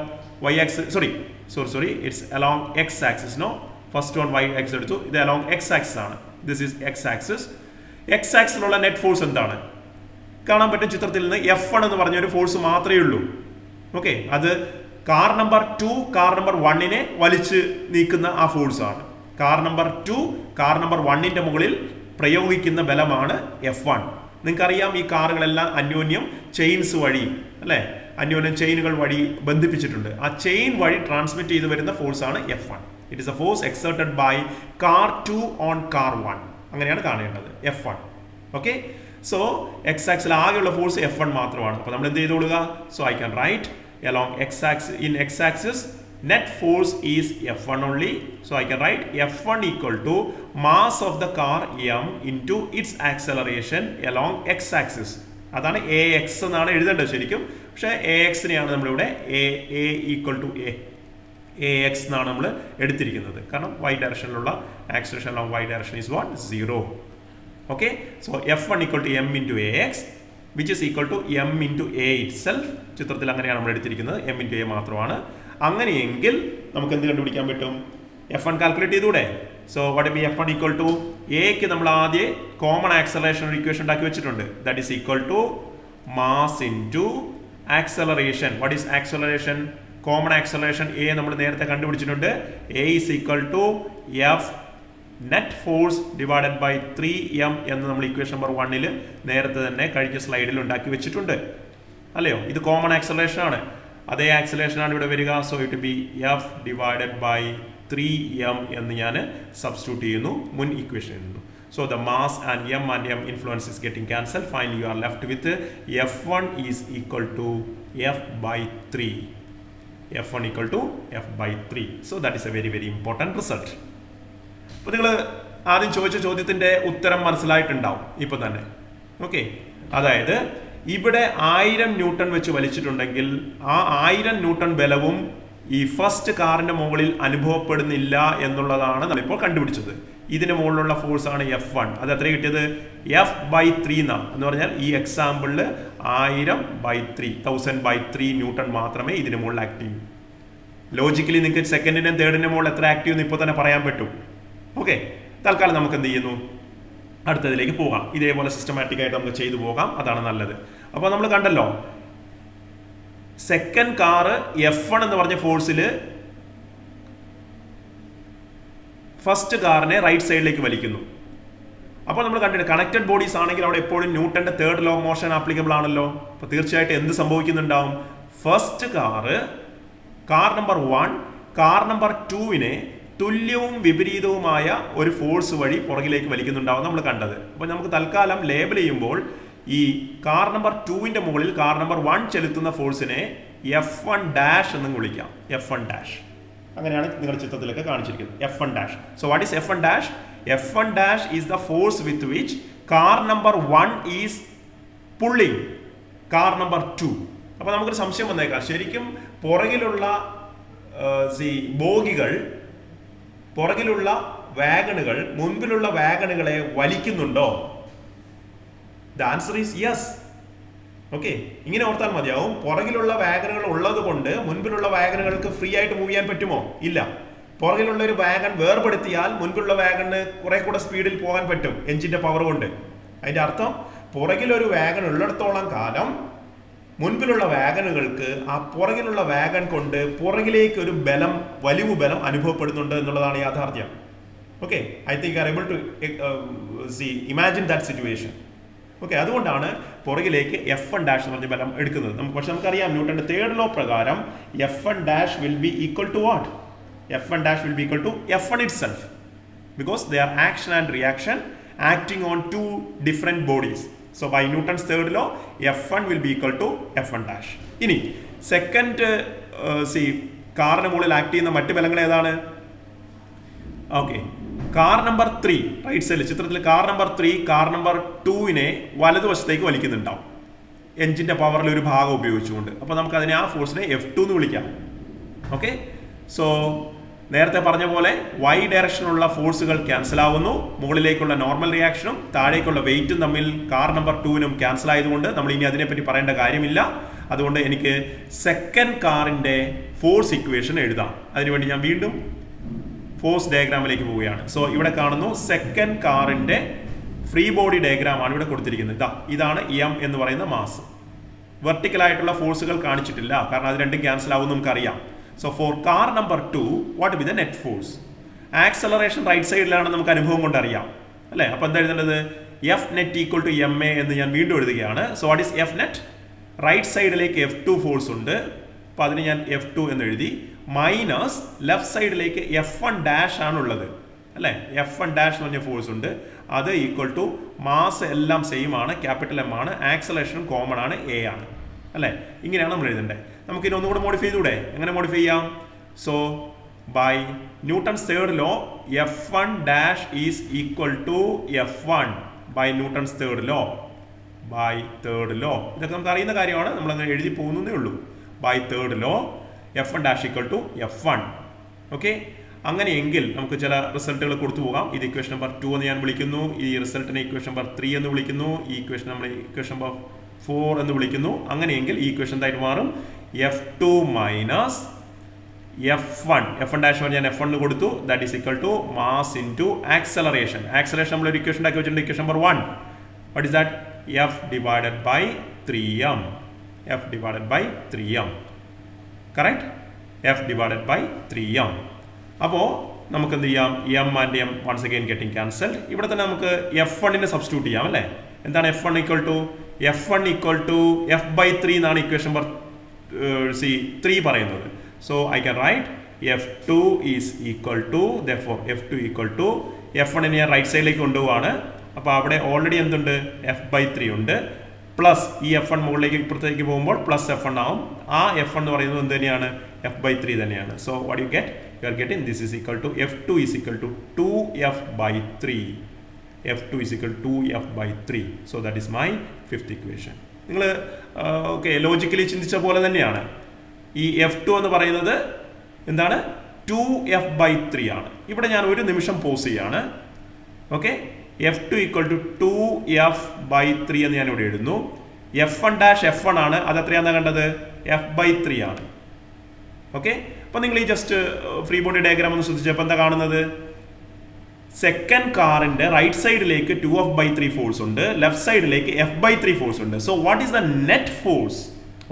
y axis, sorry, it's along x axis. No, first one y axis എടുത്തു, ഇത് along x axis ആണ്. This is x axis. x axisലുള്ള net force എന്താണ്? കാണാൻ പറ്റും ചിത്രത്തിൽ നിന്ന് F1 എന്ന് പറഞ്ഞ ഒരു ഫോഴ്സ് മാത്രമേ ഉള്ളൂ. ഓക്കെ, അത് കാർ നമ്പർ 2 കാർ നമ്പർ 1നെ വലിച്ച് നീക്കുന്ന ആ ഫോഴ്സ് ആണ്. കാർ നമ്പർ 2 കാർ നമ്പർ 1ന്റെ മുകളിൽ പ്രയോഗിക്കുന്ന ബലമാണ് F1. നിങ്ങൾക്കറിയാം ഈ കാറുകളെല്ലാം അന്യോന്യം ചെയിൻസ് വഴി, അല്ലേ? അന്യോന്യം ചെയിനുകൾ വഴി ബന്ധിപ്പിച്ചിട്ടുണ്ട്. ആ ചെയിൻ വഴി ട്രാൻസ്മിറ്റ് ചെയ്ത് വരുന്ന ഫോഴ്സ് ആണ് F1. It is a force exerted by car 2 on car 1. അങ്ങനെയാണ് കാണേണ്ടത് F1. Okay, so X axis ആകെയുള്ള ഫോഴ്സ് F1 മാത്രമാണ്. അപ്പോൾ നമ്മൾ എന്ത് ചെയ്തോളുക? So I can write along x-axis, in x-axis net force is F1 only. So I can write F1 equal to mass of the car m into its acceleration along x-axis. അതാണ് ax എന്നാണ് എഴുതേണ്ടത് ശരിക്കും. പക്ഷേ axനെയാണ് നമ്മളിവിടെ a equal to ax എന്നാണ് നമ്മൾ എടുത്തിരിക്കുന്നത്. കാരണം y ഡയറക്ഷനിലുള്ള acceleration along y direction is what? 0. Okay, so F1 equal to m into ax, which is equal to m into a itself. ചിത്രത്തിൽ അങ്ങനെയാണ് നമ്മൾ എടുത്തിരിക്കുന്നത്, m into a മാത്രമാണ്. അങ്ങനെയെങ്കിൽ നമുക്ക് എന്ത് കണ്ടുപിടിക്കാൻ പറ്റും? F1 കാൽക്കുലേറ്റ് ചെയ്തൂടെ? So what be F1 equal to എക്ക് നമ്മൾ ആദ്യം കോമൺ ആക്സലറേഷൻ ഇക്വേഷൻ ഉണ്ടാക്കി വെച്ചിട്ടുണ്ട്. That is equal to mass into acceleration. What is acceleration? Common acceleration A നമ്മൾ നേരത്തെ കണ്ടുപിടിച്ചിട്ടുണ്ട്. A is equal to F net force divided by 3m എന്ന് നമ്മൾ ഇക്വേഷൻ നമ്പർ 1 നേരത്തെ തന്നെ കഴിഞ്ഞ സ്ലൈഡിൽ ഉണ്ടാക്കി വെച്ചിട്ടുണ്ട്, അല്ലയോ? ഇത് കോമൺ ആക്സലറേഷൻ ആണ്. അതേ ആക്സലറേഷൻ ആണ് ഇവിടെ വരിക. So it be F divided by 3m എന്ന് ഞാൻ സബ്സ്റ്റിറ്റ്യൂട്ട് ചെയ്യുന്നു മുൻ ഇക്വേഷനിൽ നിന്ന്. So the mass and m influence is getting cancel. Finally you are left with F1 is equal to f by 3. F1 equal to f by 3. So that is a very very important result. അപ്പോൾ നിങ്ങൾ ആദ്യം ചോദിച്ച ചോദ്യത്തിൻ്റെ ഉത്തരം മനസ്സിലായിട്ടുണ്ടാവും ഇപ്പോൾ തന്നെ. Okay, അതായത് ഇവിടെ 1000 ന്യൂട്ടൺ വെച്ച് വലിച്ചിട്ടുണ്ടെങ്കിൽ ആ 1000 ന്യൂട്ടൺ ബലവും ഈ ഫസ്റ്റ് കാറിന്റെ മുകളിൽ അനുഭവപ്പെടുന്നില്ല എന്നുള്ളതാണ് നമ്മളിപ്പോൾ കണ്ടുപിടിച്ചത്. ഇതിന് മുകളിലുള്ള ഫോഴ്സ് ആണ് F1. അത് എത്ര കിട്ടിയത്? F/3 എന്നാണ്. എന്ന് പറഞ്ഞാൽ ഈ എക്സാമ്പിളിൽ 1000/3 ന്യൂട്ടൺ മാത്രമേ ഇതിന് മുകളിൽ ആക്ട് ചെയ്യൂ. ലോജിക്കലി നിങ്ങൾക്ക് സെക്കൻഡിന്റെയും തേർഡിന്റെയും മുകളിൽ എത്ര ആക്ട് ചെയ്യുമെന്ന് ഇപ്പോൾ തന്നെ പറയാൻ പറ്റും. ഓക്കെ, തൽക്കാലം നമുക്ക് എന്ത് ചെയ്യുന്നു, അടുത്തതിലേക്ക് പോകാം. ഇതേപോലെ സിസ്റ്റമാറ്റിക് ആയിട്ട് നമുക്ക് ചെയ്തു പോകാം, അതാണ് നല്ലത്. അപ്പോൾ നമ്മൾ കണ്ടല്ലോ, സെക്കൻഡ് കാറ് F1 എന്ന് പറഞ്ഞ ഫോഴ്സിൽ ഫസ്റ്റ് കാറിനെ റൈറ്റ് സൈഡിലേക്ക് വലിക്കുന്നു. അപ്പോൾ നമ്മൾ കണ്ടിട്ട് കണക്റ്റഡ് ബോഡീസ് ആണെങ്കിൽ അവിടെ എപ്പോഴും ന്യൂട്ടന്റെ third law of motion applicable ആണല്ലോ. അപ്പോൾ തീർച്ചയായിട്ടും എന്ത് സംഭവിക്കുന്നുണ്ടാവും? First car number 1 car number 2വിനെ തുല്യവും വിപരീതവുമായ ഒരു ഫോഴ്സ് വഴി പുറകിലേക്ക് വലിക്കുന്നുണ്ടാവും നമ്മൾ കണ്ടത്. അപ്പോൾ നമുക്ക് തൽക്കാലം ലേബൽ ചെയ്യുമ്പോൾ ഈ കാർ നമ്പർ 2വിന്റെ മുകളിൽ കാർ നമ്പർ 1 ചെലുത്തുന്ന ഫോഴ്സിനെ F1' എന്നും വിളിക്കാം. F1'. അങ്ങനെയാണ് നിങ്ങളുടെ ചിത്രത്തിലൊക്കെ കാണിച്ചിരിക്കുന്നത്. F1'. So what is F1'? F1' is the force with which car number 1 is pulling car number 2. അപ്പോൾ നമുക്കൊരു സംശയം വന്നേക്കാം, ശരിക്കും പുറകിലുള്ള ബോഗികൾ, പുറകിലുള്ള വാഗണുകൾ മുൻപിലുള്ള വാഗണുകളെ വലിക്കുന്നുണ്ടോ? The answer is yes. Okay, ഇങ്ങനെ ഓർത്താൽ മതിയാവും. പുറകിലുള്ള വാഗണുകൾ ഉള്ളത് കൊണ്ട് മുൻപിലുള്ള വാഗണുകൾക്ക് ഫ്രീ ആയിട്ട് മൂവ് ചെയ്യാൻ പറ്റുമോ? ഇല്ല. പുറകിലുള്ള ഒരു വാഗൺ വേർപെടുത്തിയാൽ മുൻപിലുള്ള വാഗണിന് കുറെ കൂടെ സ്പീഡിൽ പോകാൻ പറ്റും എഞ്ചിന്റെ പവർ കൊണ്ട്. അതിന്റെ അർത്ഥം പുറകിലൊരു വാഗൺ ഉള്ളിടത്തോളം കാലം മുൻപിലുള്ള വാഗണുകൾക്ക് ആ പുറകിലുള്ള വാഗൺ കൊണ്ട് പുറകിലേക്ക് ഒരു ബലം, വലിവ് ബലം അനുഭവപ്പെടുന്നുണ്ട് എന്നുള്ളതാണ് യാഥാർത്ഥ്യം. Okay, I think are able to imagine that situation. Okay, അതുകൊണ്ടാണ് പുറകിലേക്ക് F1' എന്ന് പറഞ്ഞ ബലം എടുക്കുന്നത്. പക്ഷെ നമുക്കറിയാം ന്യൂട്ടന്റെ തേർഡ് ലോ പ്രകാരം F1' will be equal to what? F1' will be equal to F1 itself, because they are action and reaction acting on two different bodies. So by Newton's third law, F1 will be equal to F1'. ഇനി second കാറിന് മുകളിൽ act ചെയ്യുന്ന മറ്റു ബലങ്ങൾ ഏതാണ്? Okay, car number 3 right സൈഡിൽ ചിത്രത്തിൽ car number 3 car number 2വിനെ വലതുവശത്തേക്ക് വലിക്കുന്നുണ്ടാവും എഞ്ചിന്റെ പവറിൽ ഒരു ഭാഗം ഉപയോഗിച്ചുകൊണ്ട്. അപ്പോൾ നമുക്ക് അതിനെ ആ ഫോഴ്സിനെ F2 എന്ന് വിളിക്കാം. ഓക്കെ, സോ നേരത്തെ പറഞ്ഞ പോലെ y ഡയറക്ഷനുള്ള ഫോഴ്സുകൾ ക്യാൻസൽ ആവുന്നു. മുകളിലേക്കുള്ള നോർമൽ റിയാക്ഷനും താഴേക്കുള്ള വെയിറ്റും തമ്മിൽ കാർ നമ്പർ 2വിനും ക്യാൻസൽ ആയതുകൊണ്ട് നമ്മൾ ഇനി അതിനെപ്പറ്റി പറയേണ്ട കാര്യമില്ല. അതുകൊണ്ട് എനിക്ക് സെക്കൻഡ് കാറിന്റെ ഫോഴ്സ് ഇക്വേഷൻ എഴുതാം. അതിനുവേണ്ടി ഞാൻ വീണ്ടും ഫോഴ്സ് ഡയഗ്രാമിലേക്ക് പോവുകയാണ്. സോ ഇവിടെ കാണുന്നു സെക്കൻഡ് കാറിന്റെ ഫ്രീ ബോഡി ഡയഗ്രാം ആണ് ഇവിടെ കൊടുത്തിരിക്കുന്നത്. ഇതാണ് M എന്ന് പറയുന്ന മാസ്. വെർട്ടിക്കൽ ആയിട്ടുള്ള ഫോഴ്സുകൾ കാണിച്ചിട്ടില്ല, കാരണം അത് രണ്ടും ക്യാൻസൽ ആവും നമുക്കറിയാം. So for car number 2, what will be the net force? Acceleration right സൈഡിലാണ് നമുക്ക് അനുഭവം കൊണ്ട് അറിയാം അല്ലേ. അപ്പോൾ എന്താ എഴുതേണ്ടത്? F net equal to MA എന്ന് ഞാൻ വീണ്ടും എഴുതുകയാണ്. So what is F net? Right സൈഡിലേക്ക് F2 ഫോഴ്സ് ഉണ്ട്, അപ്പോൾ അതിന് ഞാൻ F2 എന്ന് എഴുതി. മൈനസ് ലെഫ്റ്റ് സൈഡിലേക്ക് F1' ആണുള്ളത് അല്ലേ. F1' എന്ന് പറഞ്ഞ ഫോഴ്സ് ഉണ്ട്, അത് ഈക്വൽ ടു മാസ് എല്ലാം സെയിം ആണ്, ക്യാപിറ്റൽ M ആണ്, ആക്സലറേഷനും കോമൺ ആണ്, A ആണ് അല്ലേ. ഇങ്ങനെയാണ് നമ്മൾ എഴുതേണ്ടത്. നമുക്കിനി ഒന്നുകൂടെ മോഡിഫൈ ചെയ്തൂടെ? എങ്ങനെ മോഡിഫൈ ചെയ്യാം? So by Newton's third law F1' is equal to F1 by Newton's third law. ഇതൊക്കെ നമുക്ക് അറിയുന്ന കാര്യമാണ്, നമ്മളങ്ങനെ എഴുതി പോകുന്നതേ ഉള്ളൂ. By third law F1' equal to F1. Okay, അങ്ങനെയെങ്കിൽ നമുക്ക് ചില റിസൾട്ടുകൾ കൊടുത്തു പോകാം. ഇത് ഇക്വേഷൻ നമ്പർ 2 എന്ന് ഞാൻ വിളിക്കുന്നു, ഈ റിസൾട്ടിനെ ഇക്വേഷൻ നമ്പർ 3 എന്ന് വിളിക്കുന്നു, ഈ ഇക്വേഷൻ നമ്മൾ ഇക്വേഷൻ നമ്പർ 4 എന്ന് വിളിക്കുന്നു. അങ്ങനെയെങ്കിൽ ഈ ഇക്വേഷൻ എന്തായിട്ട് മാറും? F2 മൈനസ് F1 ഞാൻ F1 കൊടുത്തു, that is equal to mass into acceleration. Acceleration നമ്മൾ ഒരു ഇക്വേഷൻ ഉണ്ടാക്കി വെച്ചിട്ടുണ്ട്, equation number 1. What is that? F divided by 3m. Correct? F divided by 3m. അപ്പോൾ നമുക്ക് എന്ത് ചെയ്യാം? M and M once again getting cancelled. ഇവിടെ തന്നെ നമുക്ക് F1 സബ്സ്റ്റിറ്റ്യൂട്ട് ചെയ്യാം അല്ലേ. എന്താണ് F1 equal to? F1 equal to F/3 എന്നാണ് ഇക്വേഷൻ നമ്പർ 3 പറയുന്നത്. So I can write F2 is equal to, therefore F2 equal to F1 ഞാൻ right സൈഡിലേക്ക് കൊണ്ടുപോവാണ്. അപ്പോൾ അവിടെ ഓൾറെഡി എന്തുണ്ട്? F/3 ഉണ്ട്, പ്ലസ് ഈ F1 മുകളിലേക്ക് ഇപ്പുറത്തേക്ക് പോകുമ്പോൾ പ്ലസ് F1 ആവും. ആ F1 എന്ന് പറയുന്നത് എന്ത് തന്നെയാണ്? F/3 തന്നെയാണ്. So what you get? You are getting this is equal to F2 is equal to 2F/3. F2 is equal to 2F/3. So that is my fifth equation. നിങ്ങൾ okay logically ചിന്തിച്ച പോലെ തന്നെയാണ്. ഈ F2 എന്ന് പറയുന്നത് എന്താണ് 2f/3 ആണ്. ഇവിടെ ഞാൻ ഒരു നിമിഷം പോസ് ചെയ്യാണ്. ഓക്കെ, F2 = 2f/3 എന്ന് ഞാൻ ഇവിടെ എഴുതുന്നു. F1' ആണ്, അത് എത്രയാണെന്ന് കണ്ടത്? f/3 ആണ്. ഓക്കെ, അപ്പൊ നിങ്ങൾ ഈ ജസ്റ്റ് ഫ്രീ ബോഡി ഡയഗ്രാം ഒന്ന് ശ്രദ്ധിച്ചപ്പോൾ എന്താ കാണുന്നത്? സെക്കൻഡ് കാറിന്റെ റൈറ്റ് സൈഡിലേക്ക് 2f/3 ഫോഴ്സ് ഉണ്ട്, ലെഫ്റ്റ് സൈഡിലേക്ക് f/3 ഫോഴ്സ് ഉണ്ട്. So what is the net force?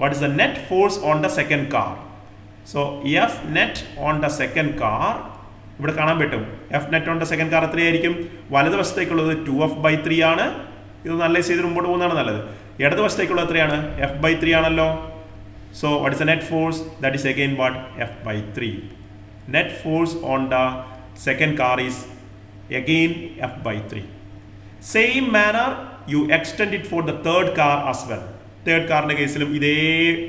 What is the net force on the second car? So F net on the second car ഇവിടെ കാണാൻ പറ്റും. F net on the second car എത്രയായിരിക്കും? വലതുവശത്തേക്കുള്ളത് 2f/3 ആണ്. ഇത് നല്ല ചെയ്ത് മുമ്പോട്ട് പോകുന്നതാണ് നല്ലത്. ഇടതുവശത്തേക്കുള്ളത് എത്രയാണ്? f/3 ആണല്ലോ. So what is the net force? That is again what? f/3. Net force on the second car is again f/3. Same manner you extend it for the third car as well. Third കാറിന്റെ കേസിലും ഇതേ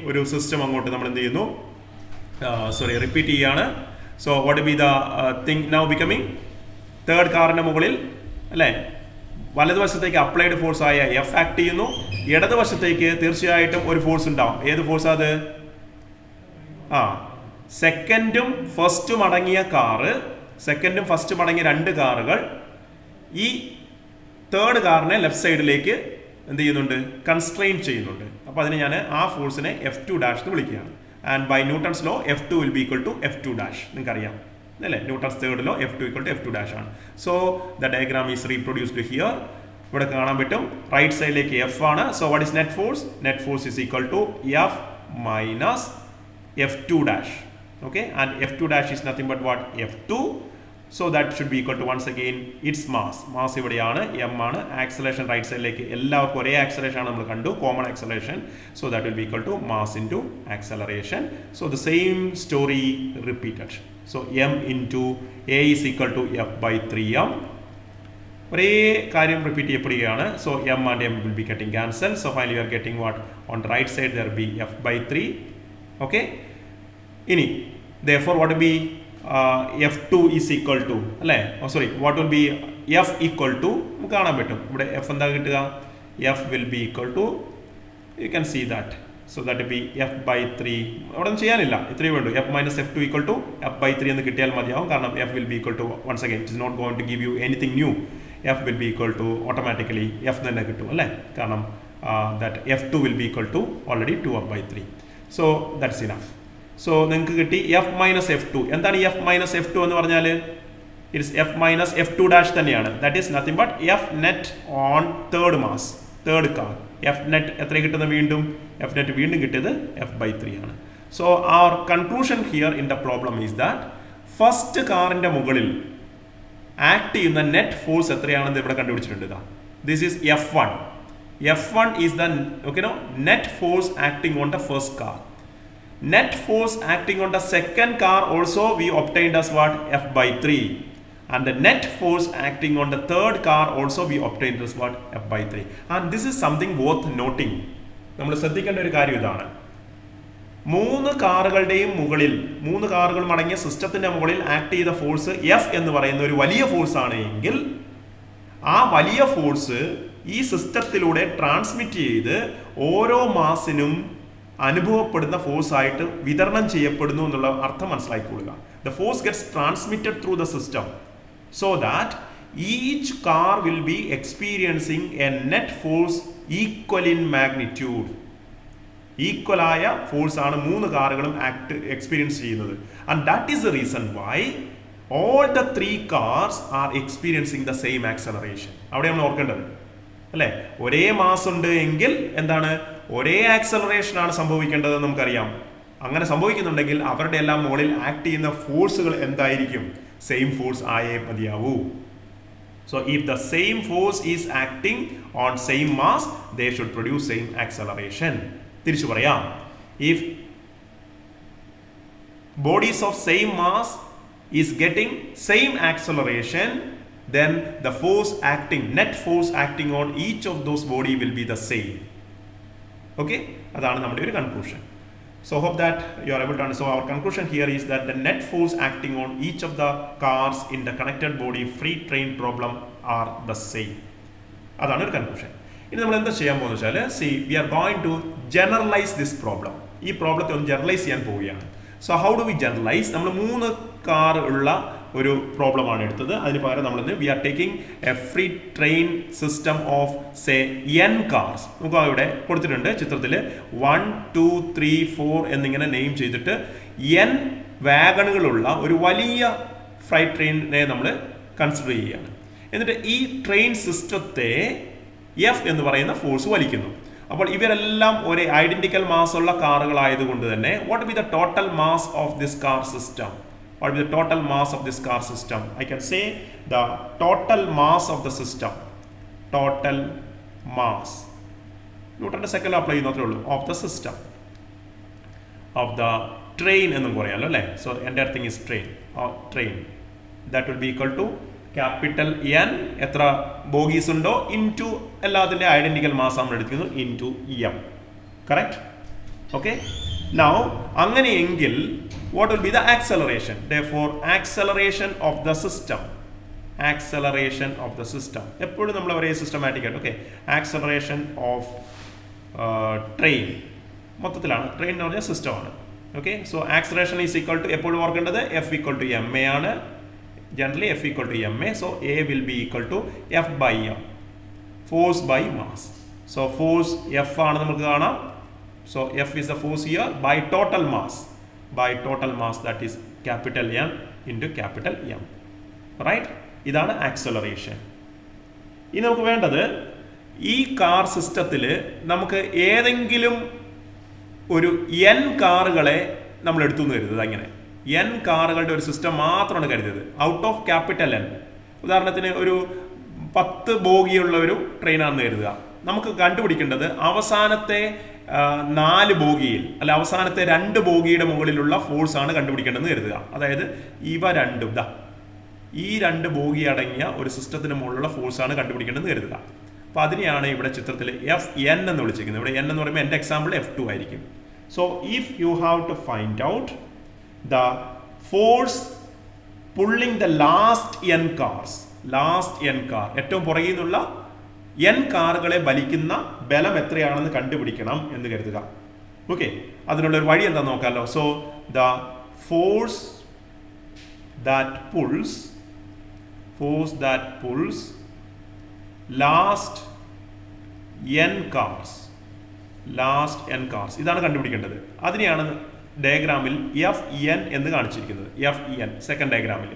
ഒരു system അങ്ങോട്ട് നമ്മൾ എന്ത് ചെയ്യുന്നു? Repeat ചെയ്യാണ്. So what be the thing now becoming? Third കാറിന്റെ മുകളിൽ അല്ലേ വലതുവശത്തേക്ക് അപ്ലൈഡ് ഫോഴ്സ് ആയ എഫ് ആക്ട് ചെയ്യുന്നു. ഇടതുവശത്തേക്ക് തീർച്ചയായിട്ടും ഒരു ഫോഴ്സ് ഉണ്ടാവും. ഏത് ഫോഴ്സ് അത്? സെക്കൻഡും ഫസ്റ്റും അടങ്ങിയ കാറ്, സെക്കൻഡും ഫസ്റ്റും അടങ്ങിയ രണ്ട് കാറുകൾ ഈ തേർഡ് കാറിനെ ലെഫ്റ്റ് സൈഡിലേക്ക് എന്ത് ചെയ്യുന്നുണ്ട്? കൺസ്ട്രെയിൻ ചെയ്യുന്നുണ്ട്. അപ്പോൾ അതിന് ഞാൻ ആ ഫോഴ്സിനെ F2' എന്ന് വിളിക്കുകയാണ്. And by Newton's law F2 will be equal to F2'. നിങ്ങൾക്ക് അറിയാം അല്ലേ? Newton's third law F2 = F2' ആണ്. So the diagram is reproduced here. ഇവിടെ കാണാൻ പറ്റും റൈറ്റ് സൈഡിലേക്ക് F ആണ്. So what is net force? Net force is equal to F minus F2'. Okay, and F2' is nothing but what? F2. So that should be equal to once again its mass. Mass ഇവിടെയാണ്, m ആണ്. Acceleration right സൈഡിലേക്ക് എല്ലാവർക്കും ഒരേ acceleration ആണ് നമ്മൾ കണ്ടു, common acceleration. So that will be equal to mass into acceleration. So the same story repeated. So m into a is equal to f/3m. ഒരേ കാര്യം റിപ്പീറ്റ് ചെയ്യപ്പെടുകയാണ്. So m and m will be getting cancelled. So finally you are getting what? On the right side there will be f/3. Okay. ഇനി therefore what will be F2 is equal to അല്ലേ? what will be F equal to? നമുക്ക് കാണാൻ പറ്റും ഇവിടെ F എന്താ കിട്ടുക? F will be equal to, you can see that. So that will be f/3. അവിടെ ഒന്നും ചെയ്യാനില്ല, ഇത്രയേ വേണ്ടൂ. F minus F2 equal to f/3 എന്ന് കിട്ടിയാൽ മതിയാവും. കാരണം F will be equal to, once again, it is not going to give you anything new. F will be equal to automatically F തന്നെ കിട്ടും അല്ലേ? കാരണം that F2 will be equal to already 2f/3. So that's enough. So നിങ്ങൾക്ക് കിട്ടി F minus F2. എന്താണ് ഈ F minus F2 എന്ന് പറഞ്ഞാൽ? ഇറ്റ്സ് F minus F2' തന്നെയാണ്. That is nothing but F net on third mass, third car. F net എത്ര കിട്ടുന്നത്? വീണ്ടും F net വീണ്ടും കിട്ടിയത് f/3 ആണ്. സോ അവർ conclusion here in the problem is that first കാറിന്റെ മുകളിൽ ആക്ട് ചെയ്യുന്ന നെറ്റ് ഫോഴ്സ് എത്രയാണെന്ന് ഇവിടെ കണ്ടുപിടിച്ചിട്ടുണ്ട്. This is F1. F1 is the net force acting on the first car. Net force acting on the second car also we obtained as what? f/3. And the net force acting on the third car also we obtained as what? f/3. And this is something worth noting. നമ്മൾ ശ്രദ്ധിക്കേണ്ട ഒരു കാര്യം ഇതാണ്. മൂന്ന് കാറുകളുടെയും മുകളിൽ, മൂന്ന് കാറുകൾ അടങ്ങിയ സിസ്റ്റത്തിന്റെ മുകളിൽ ആക്ട് ചെയ്ത ഫോഴ്സ് F എന്ന് പറയുന്ന ഒരു വലിയ ഫോഴ്സ് ആണ് എങ്കിൽ ആ വലിയ ഫോഴ്സ് ഈ സിസ്റ്റത്തിലൂടെ ട്രാൻസ്മിറ്റ് ചെയ്ത് ഓരോ മാസിനും അനുഭവപ്പെടുന്ന ഫോഴ്സ് ആയിട്ട് വിതരണം ചെയ്യപ്പെടുന്നു എന്നുള്ള അർത്ഥം മനസ്സിലാക്കിക്കൊള്ളുക. The force gets transmitted through the system so that each car will be experiencing a net force equal in magnitude. ഈക്വലായ ഫോഴ്സ് ആണ് മൂന്ന് കാറുകളും എക്സ്പീരിയൻസ് ചെയ്യുന്നത്. And that is the reason why all the 3 cars are experiencing the same acceleration. അവിടെ നമ്മൾ ഓർക്കേണ്ടത് അല്ലേ? ഒരേ മാസ് ഉണ്ട് എങ്കിൽ എന്താണ്? ഒരേ ആക്സലറേഷൻ ആണ് സംഭവിക്കേണ്ടത് നമുക്കറിയാം. അങ്ങനെ സംഭവിക്കുന്നുണ്ടെങ്കിൽ അവരുടെ എല്ലാം മുകളിൽ ആക്ട് ചെയ്യുന്ന ഫോഴ്സുകൾ എന്തായിരിക്കും? സെയിം ഫോഴ്സ് ആയേ മതിയാവൂ. So if the same force is acting on same mass they should produce same acceleration. തിരിച്ചു പറയാം, if bodies of same mass is getting same acceleration then the force acting, net force acting on each of those body will be the same. Okay, അതാണ് നമ്മുടെ ഒരു conclusion. So hope that you are able to understand. So our conclusion here is that the net force acting on each of the cars in the connected body free train problem are the same. അതാണ് ഒരു conclusion. ഇനി നമ്മൾ എന്താ ചെയ്യാൻ പോകുന്നത് വെച്ചാൽ, see we are going to generalize this problem. ഈ പ്രോബ്ലത്തെ ഒന്ന് ജനറലൈസ് ചെയ്യാൻ പോവുകയാണ്. So how do we generalize? നമ്മൾ 3 കാർ ഉള്ള ഒരു പ്രോബ്ലമാണ് എടുത്തത്. അതിന് പകരം നമ്മൾ we are taking a free train system of say n cars. നമുക്ക് ഇവിടെ കൊടുത്തിട്ടുണ്ട് ചിത്രത്തിൽ 1 2 3 4 എന്നിങ്ങനെ നെയിം ചെയ്തിട്ട് n വാഗണുകളുള്ള ഒരു വലിയ ഫ്രൈറ്റ് ട്രെയിനിനെ നമ്മൾ കൺസിഡർ ചെയ്യുകയാണ്. എന്നിട്ട് ഈ ട്രെയിൻ സിസ്റ്റത്തെ എഫ് എന്ന് പറയുന്ന ഫോഴ്സ് വലിക്കുന്നു. അപ്പോൾ ഇവരെല്ലാം ഒരു ഐഡന്റിക്കൽ മാസ് ഉള്ള കാറുകളായതുകൊണ്ട് തന്നെ what be the total mass of this car system? What is the total mass of this car system? I can say the total mass of the system. Total mass. Newton's second apply of the system. Of the train എന്നൊക്കെ പറയാലോ അല്ലേ? So entire thing is train. That will be equal to capital N എത്ര bogies ഉണ്ടോ into എല്ലാത്തിന്റെ identical mass നമ്മൾ എടുക്കുന്നു into M. Correct? Okay? Now അങ്ങനെയെങ്കിൽ what will be the acceleration? Therefore acceleration of the system. എപ്പോഴും നമ്മൾ ഒരേ സിസ്റ്റമാറ്റിക് ആയിട്ട് ഓക്കെ ആക്സലറേഷൻ ഓഫ് ട്രെയിൻ മൊത്തത്തിലാണ്. ട്രെയിൻ എന്ന് പറഞ്ഞാൽ സിസ്റ്റമാണ്. Okay, so acceleration is equal to എപ്പോഴും ഓർക്കേണ്ടത് F equal to M A ആണ്. Generally F equal to M A. So A will be equal to F by M, force by mass. So force F ആണ് നമുക്ക് കാണാം. So F is the force here by total mass. That is capital M into capital M. Right? ഇതാണ് acceleration. ഇനി നമുക്ക് വേണ്ടത് ഈ car സിസ്റ്റത്തിൽ നമുക്ക് ഏതെങ്കിലും ഒരു n കാറുകളെ നമ്മൾ എടുത്തു എന്ന് കരുതുന്നത്. അങ്ങനെ n കാറുകളുടെ ഒരു സിസ്റ്റം മാത്രമാണ് കരുതിയത് ഔട്ട് ഓഫ് ക്യാപിറ്റൽ N. ഉദാഹരണത്തിന് ഒരു 10 ബോഗിയുള്ള ഒരു ട്രെയിനാണെന്ന് കരുതുക. നമുക്ക് കണ്ടുപിടിക്കേണ്ടത് അവസാനത്തെ 4 ബോഗിയിൽ അല്ല അവസാനത്തെ 2 ബോഗിയുടെ മുകളിലുള്ള ഫോഴ്സ് ആണ് കണ്ടുപിടിക്കേണ്ടതെന്ന് കരുതുക. അതായത് ഇവ രണ്ടും ഈ 2 ബോഗി അടങ്ങിയ ഒരു സിസ്റ്റത്തിന് മുകളിലുള്ള ഫോഴ്സ് ആണ് കണ്ടുപിടിക്കേണ്ടതെന്ന് കരുതുക. അപ്പോൾ അതിനെയാണ് ഇവിടെ ചിത്രത്തിൽ എഫ് എൻ എന്ന് വിളിച്ചിരിക്കുന്നത്. ഇവിടെ എൻ എന്ന് പറയുമ്പോൾ എൻ്റെ എക്സാമ്പിൾ F2 ആയിരിക്കും. So if you have to find out the force pulling the last n cars, ഏറ്റവും പുറകിൽ നിന്നുള്ള n കാറുകളെ വലിക്കുന്ന ബലം എത്രയാണെന്ന് കണ്ടുപിടിക്കണം എന്ന് കരുതുക. ഓക്കെ, അതിനുള്ള ഒരു വഴി എന്താ നോക്കാമല്ലോ. So the force that pulls last n cars ഇതാണ് കണ്ടുപിടിക്കേണ്ടത്. അതിനെയാണ് ഡയഗ്രാമിൽ Fn എന്ന് കാണിച്ചിരിക്കുന്നത്. Fn സെക്കൻഡ് ഡയഗ്രാമിൽ.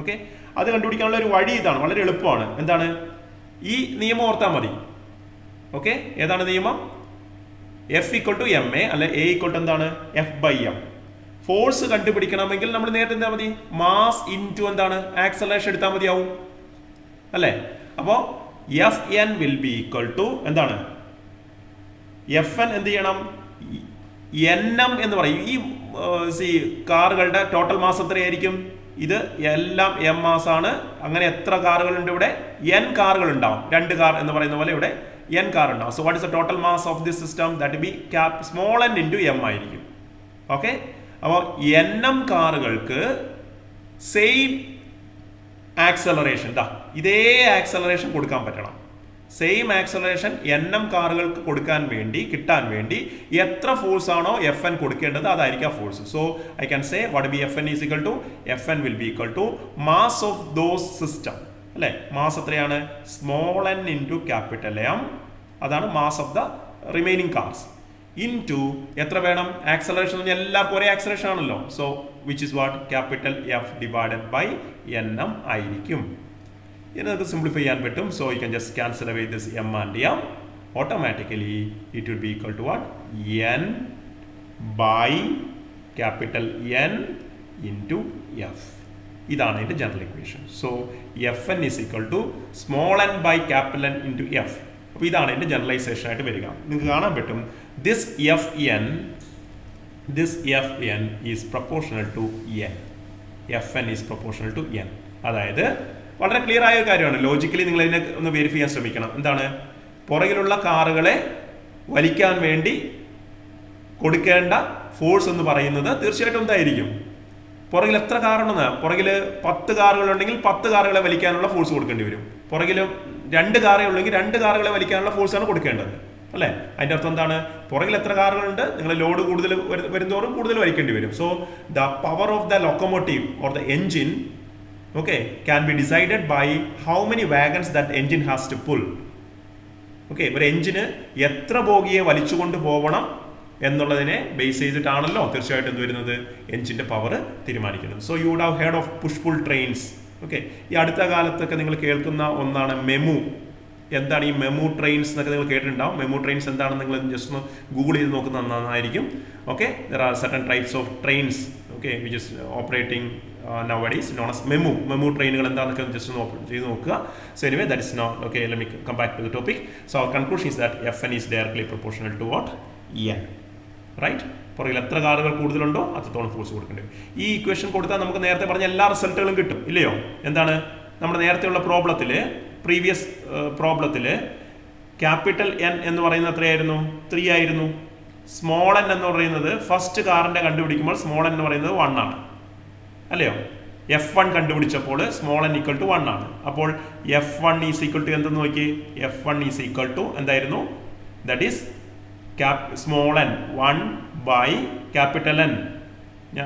ഓക്കെ, അത് കണ്ടുപിടിക്കാനുള്ള ഒരു വഴി ഇതാണ്, വളരെ എളുപ്പമാണ്. എന്താണ്? ഈ നിയമം ഓർത്താൽ മതി. ഓക്കെ, ഏതാണ് നിയമം? F equal to M A അല്ലെ എ ഈക്വൽ ടു എന്താണ്? F by M. ഫോഴ്സ് കണ്ടുപിടിക്കണമെങ്കിൽ നമ്മൾ നേരത്തെ എന്താ മതി? മാസ് ഇൻറ്റു എന്താണ്? ആക്സലറേഷൻ എടുത്താൽ മതിയാവും അല്ലേ? അപ്പോൾ F N will be equal to എന്താണ്? എഫ് എൻ എന്ത് ചെയ്യണം? എൻ എം എന്ന് പറയും. ഈ കാറുകളുടെ ടോട്ടൽ മാസ് എത്രയായിരിക്കും? ഇത് എല്ലാം എം മാസ് ആണ്. അങ്ങനെ എത്ര കാറുകളുണ്ട് ഇവിടെ? n കാറുകൾ ഉണ്ടാവും. 2 കാർ എന്ന് പറയുന്ന പോലെ ഇവിടെ n കാർ ഉണ്ടാവും. So what is the total mass of this system? That be small n into M ആയിരിക്കും. ഓക്കെ, അപ്പോൾ nm കാറുകൾക്ക് സെയിം ആക്സലറേഷൻ ഇതേ ആക്സലറേഷൻ കൊടുക്കാൻ പറ്റണം. സെയിം ആക്സലറേഷൻ nm കാറുകൾക്ക് കിട്ടാൻ വേണ്ടി എത്ര ഫോഴ്സ് ആണോ Fn കൊടുക്കേണ്ടത് അതായിരിക്കും force. So I can say what be Fn is equal to Fn will be equal to mass of those system അല്ലെ? മാസ് എത്രയാണ്? Small n into capital M. അതാണ് mass of the remaining cars. Into എത്ര വേണം? Acceleration എല്ലാവർക്കും ഒരേ acceleration ആണല്ലോ. So which is what? Capital F divided by nm ആയിരിക്കും. ഇനി നമുക്ക് സിംപ്ലിഫൈ ചെയ്യാൻ പറ്റും. So you can just cancel away this M and M. Automatically it will be equal to what? N by capital N into F. ഇതാണ് ഇതിൻ്റെ general equation. So F N is equal to small n by capital N into F. അപ്പോൾ ഇതാണ് ഇതിൻ്റെ generalization ആയിട്ട് വരിക. നിങ്ങൾക്ക് കാണാൻ പറ്റും this F N is proportional to N. F N is proportional to N. അതായത് വളരെ ക്ലിയർ ആയ ഒരു കാര്യമാണ്. ലോജിക്കലി നിങ്ങൾ ഇതിനെ ഒന്ന് വെരിഫൈ ചെയ്യാൻ ശ്രമിക്കണം. എന്താണ്? പുറകിലുള്ള കാറുകളെ വലിക്കാൻ വേണ്ടി കൊടുക്കേണ്ട ഫോഴ്സ് എന്ന് പറയുന്നത് തീർച്ചയായിട്ടും എന്തായിരിക്കും? പുറകിൽ എത്ര കാറുണ്ടെന്ന്? പുറകിൽ 10 കാറുകളുണ്ടെങ്കിൽ 10 കാറുകളെ വലിക്കാനുള്ള ഫോഴ്സ് കൊടുക്കേണ്ടി വരും. പുറകിൽ 2 കാറേ ഉള്ളെങ്കിൽ 2 കാറുകളെ വലിക്കാനുള്ള ഫോഴ്സാണ് കൊടുക്കേണ്ടത് അല്ലേ? അതിൻ്റെ അർത്ഥം എന്താണ്? പുറകിൽ എത്ര കാറുകളുണ്ട്, നിങ്ങൾ ലോഡ് കൂടുതൽ വരുന്നതോറും കൂടുതൽ വലിക്കേണ്ടി വരും. So the power of the locomotive or the engine can be decided by how many wagons that engine has to pull. ഒരു എൻജിന് എത്ര ബോഗിയെ വലിച്ചുകൊണ്ട് പോകണം എന്നുള്ളതിനെ ബേസ് ചെയ്തിട്ടാണല്ലോ തീർച്ചയായിട്ടും എന്ത് വരുന്നത്, എൻജിൻ്റെ പവർ തീരുമാനിക്കുന്നത്. So you would have heard of push pull trains. ഈ അടുത്ത കാലത്തൊക്കെ നിങ്ങൾ കേൾക്കുന്ന ഒന്നാണ് മെമു. എന്താണ് ഈ മെമു ട്രെയിൻസ് എന്നൊക്കെ നിങ്ങൾ കേട്ടിട്ടുണ്ടാവും. മെമു ട്രെയിൻസ് എന്താണെന്ന് നിങ്ങൾ ജസ്റ്റ് ഒന്ന് ഗൂഗിൾ ചെയ്ത് നോക്കുന്നത് നന്നായിരിക്കും. There are certain types of trains which is operating nowadays known as MEMU ട്രെയിനുകൾ എന്താണെന്നൊക്കെ ജസ്റ്റ് ഒന്ന് ചെയ്ത് നോക്കുക. So anyway that is not let me come back to the topic. So our conclusion is that Fn is directly proportional to what? En. Right? പുറകിൽ എത്ര കാറുകൾ കൂടുതലുണ്ടോ അത്രത്തോളം force കൊടുക്കേണ്ടി വരും. ഈ ഇക്വേഷൻ കൊടുത്താൽ നമുക്ക് നേരത്തെ പറഞ്ഞ എല്ലാ റിസൾട്ടുകളും കിട്ടും, ഇല്ലയോ? എന്താണ് നമ്മുടെ നേരത്തെയുള്ള പ്രോബ്ലത്തിൽ, പ്രീവിയസ് പ്രോബ്ലത്തിൽ ക്യാപിറ്റൽ എൻ എന്ന് പറയുന്നത് എത്രയായിരുന്നു? 3 ആയിരുന്നു. സ്മോൾ എൻ എന്ന് പറയുന്നത് ഫസ്റ്റ് കാറിൻ്റെ കണ്ടുപിടിക്കുമ്പോൾ സ്മോൾ എൻ എന്ന് പറയുന്നത് 1 ആണ്, അല്ലയോ? F1 കണ്ടുപിടിച്ചപ്പോൾ സ്മോൾ എൻ ഈക്വൽ ടു 1 ആണ്. അപ്പോൾ F1 ഈസ് ഈക്വൽ ടു എന്തെന്ന് നോക്കി? F1 ഈസ് ഈക്വൽ ടു എന്തായിരുന്നു? That is small n 1 by capital N.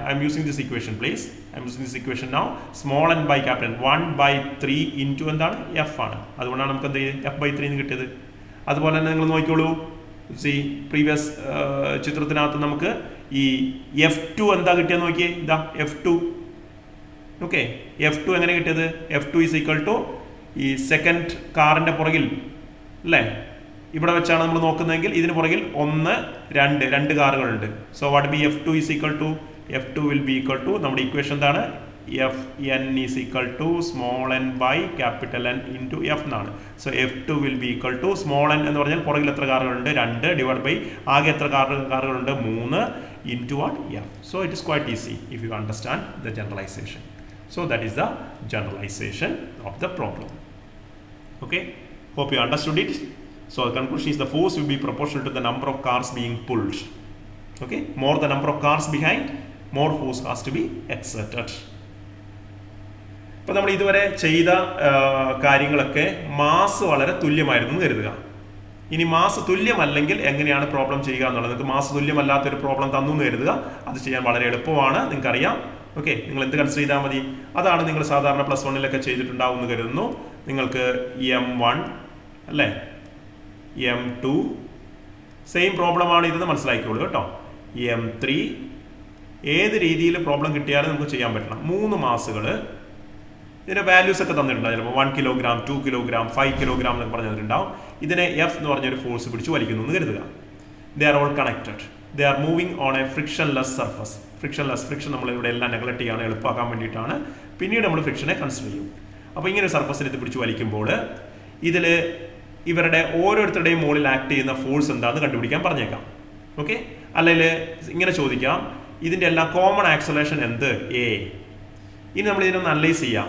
I'm using this equation, please. I'm using this equation now. Small n by capital N 1 by 3 into എന്താണ്? F ആണ്. അതുകൊണ്ടാണ് നമുക്ക് എന്ത് ചെയ്യുന്നത്? F by 3 എന്ന് കിട്ടിയത്. അതുപോലെ തന്നെ നിങ്ങൾ നോക്കിക്കോളൂ, പ്രീവിയസ് ചിത്രത്തിനകത്ത് നമുക്ക് ഈ F2 എന്താ കിട്ടിയെന്ന് നോക്കിയേ. ഇതാ F2. F2 എങ്ങനെ കിട്ടിയത്? F2 ഈസ് ഈക്വൽ ടു ഈ സെക്കൻഡ് കാറിൻ്റെ പുറകിൽ, അല്ലേ? ഇവിടെ വെച്ചാണ് നമ്മൾ നോക്കുന്നതെങ്കിൽ ഇതിന് പുറകിൽ 1, 2 കാറുകളുണ്ട്. So what be F2 is equal to? F2 will be equal to, നമ്മുടെ ഇക്വേഷൻ എന്താണ്? Fn is equal to small n by capital N into F എന്നാണ്. So F2 will be equal to small n എന്ന് പറഞ്ഞാൽ പുറകിൽ എത്ര കാറുകളുണ്ട്? 2 divide by ആകെ എത്ര കാറുകളുണ്ട്? 3 into what? F. So it is quite easy if you understand the generalization. So that is the generalization of the problem. Hope you understood it. So the conclusion is the force will be proportional to the number of cars being pulled. More the number of cars behind, more force has to be exerted. ഇപ്പോൾ നമ്മൾ ഇതുവരെ ചെയ്ത കാര്യങ്ങളൊക്കെ mass വളരെ തുല്യമായിരുന്നു കരുതുക. ഇനി mass തുല്യമല്ലെങ്കിൽ എങ്ങനെയാണ് പ്രോബ്ലം ചെയ്യുക എന്നുള്ളത്. നിങ്ങൾക്ക് മാസ് തുല്യമല്ലാത്തൊരു പ്രോബ്ലം തന്നു എന്ന് കരുതുക. അത് ചെയ്യാൻ വളരെ എളുപ്പമാണ്, നിങ്ങൾക്കറിയാം. നിങ്ങൾ എന്ത് കൺസിഡർ ചെയ്താൽ മതി? അതാണ് നിങ്ങൾ സാധാരണ +1 ചെയ്തിട്ടുണ്ടാവും എന്ന് കരുതുന്നു. നിങ്ങൾക്ക് M1 അല്ലേ, M2 സെയിം പ്രോബ്ലമാണ് ഇതെന്ന് മനസ്സിലാക്കിക്കോളൂ കേട്ടോ. M3 ഏത് രീതിയിൽ പ്രോബ്ലം കിട്ടിയാലും നമുക്ക് ചെയ്യാൻ പറ്റണം. 3 മാസുകൾ, ഇതിൻ്റെ വാല്യൂസ് ഒക്കെ തന്നിട്ടുണ്ടാവും. ചിലപ്പോൾ 1 കിലോഗ്രാം, 2 കിലോഗ്രാം, 5 കിലോഗ്രാം എന്നൊക്കെ പറഞ്ഞിട്ടുണ്ടാവും. ഇതിനെ F എന്ന് പറഞ്ഞൊരു ഫോഴ്സ് പിടിച്ച് വലിക്കുന്നു എന്ന് കരുതുക. They are all connected. They are moving on A frictionless surface. Friction നമ്മൾ ഇവിടെ എല്ലാം നെഗ്ലക്ട് ചെയ്യാണ്, എളുപ്പമാക്കാൻ വേണ്ടിയിട്ടാണ്. പിന്നീട് നമ്മൾ ഫ്രിക്ഷനെ കൺസിഡർ ചെയ്യും. അപ്പോൾ ഇങ്ങനെ ഒരു സർഫസിൽ ഇത് പിടിച്ച് വലിക്കുമ്പോൾ ഇതിൽ ഇവരുടെ ഓരോരുത്തരുടെയും മുകളിൽ ആക്ട് ചെയ്യുന്ന ഫോഴ്സ് എന്താണെന്ന് കണ്ടുപിടിക്കാൻ പറഞ്ഞേക്കാം. അല്ലെങ്കിൽ ഇങ്ങനെ ചോദിക്കാം, ഇതിൻ്റെ എല്ലാം കോമൺ ആക്സലേഷൻ എന്ത്? A. ഇനി നമ്മൾ ഇതിനൊന്ന് അനലൈസ് ചെയ്യാം.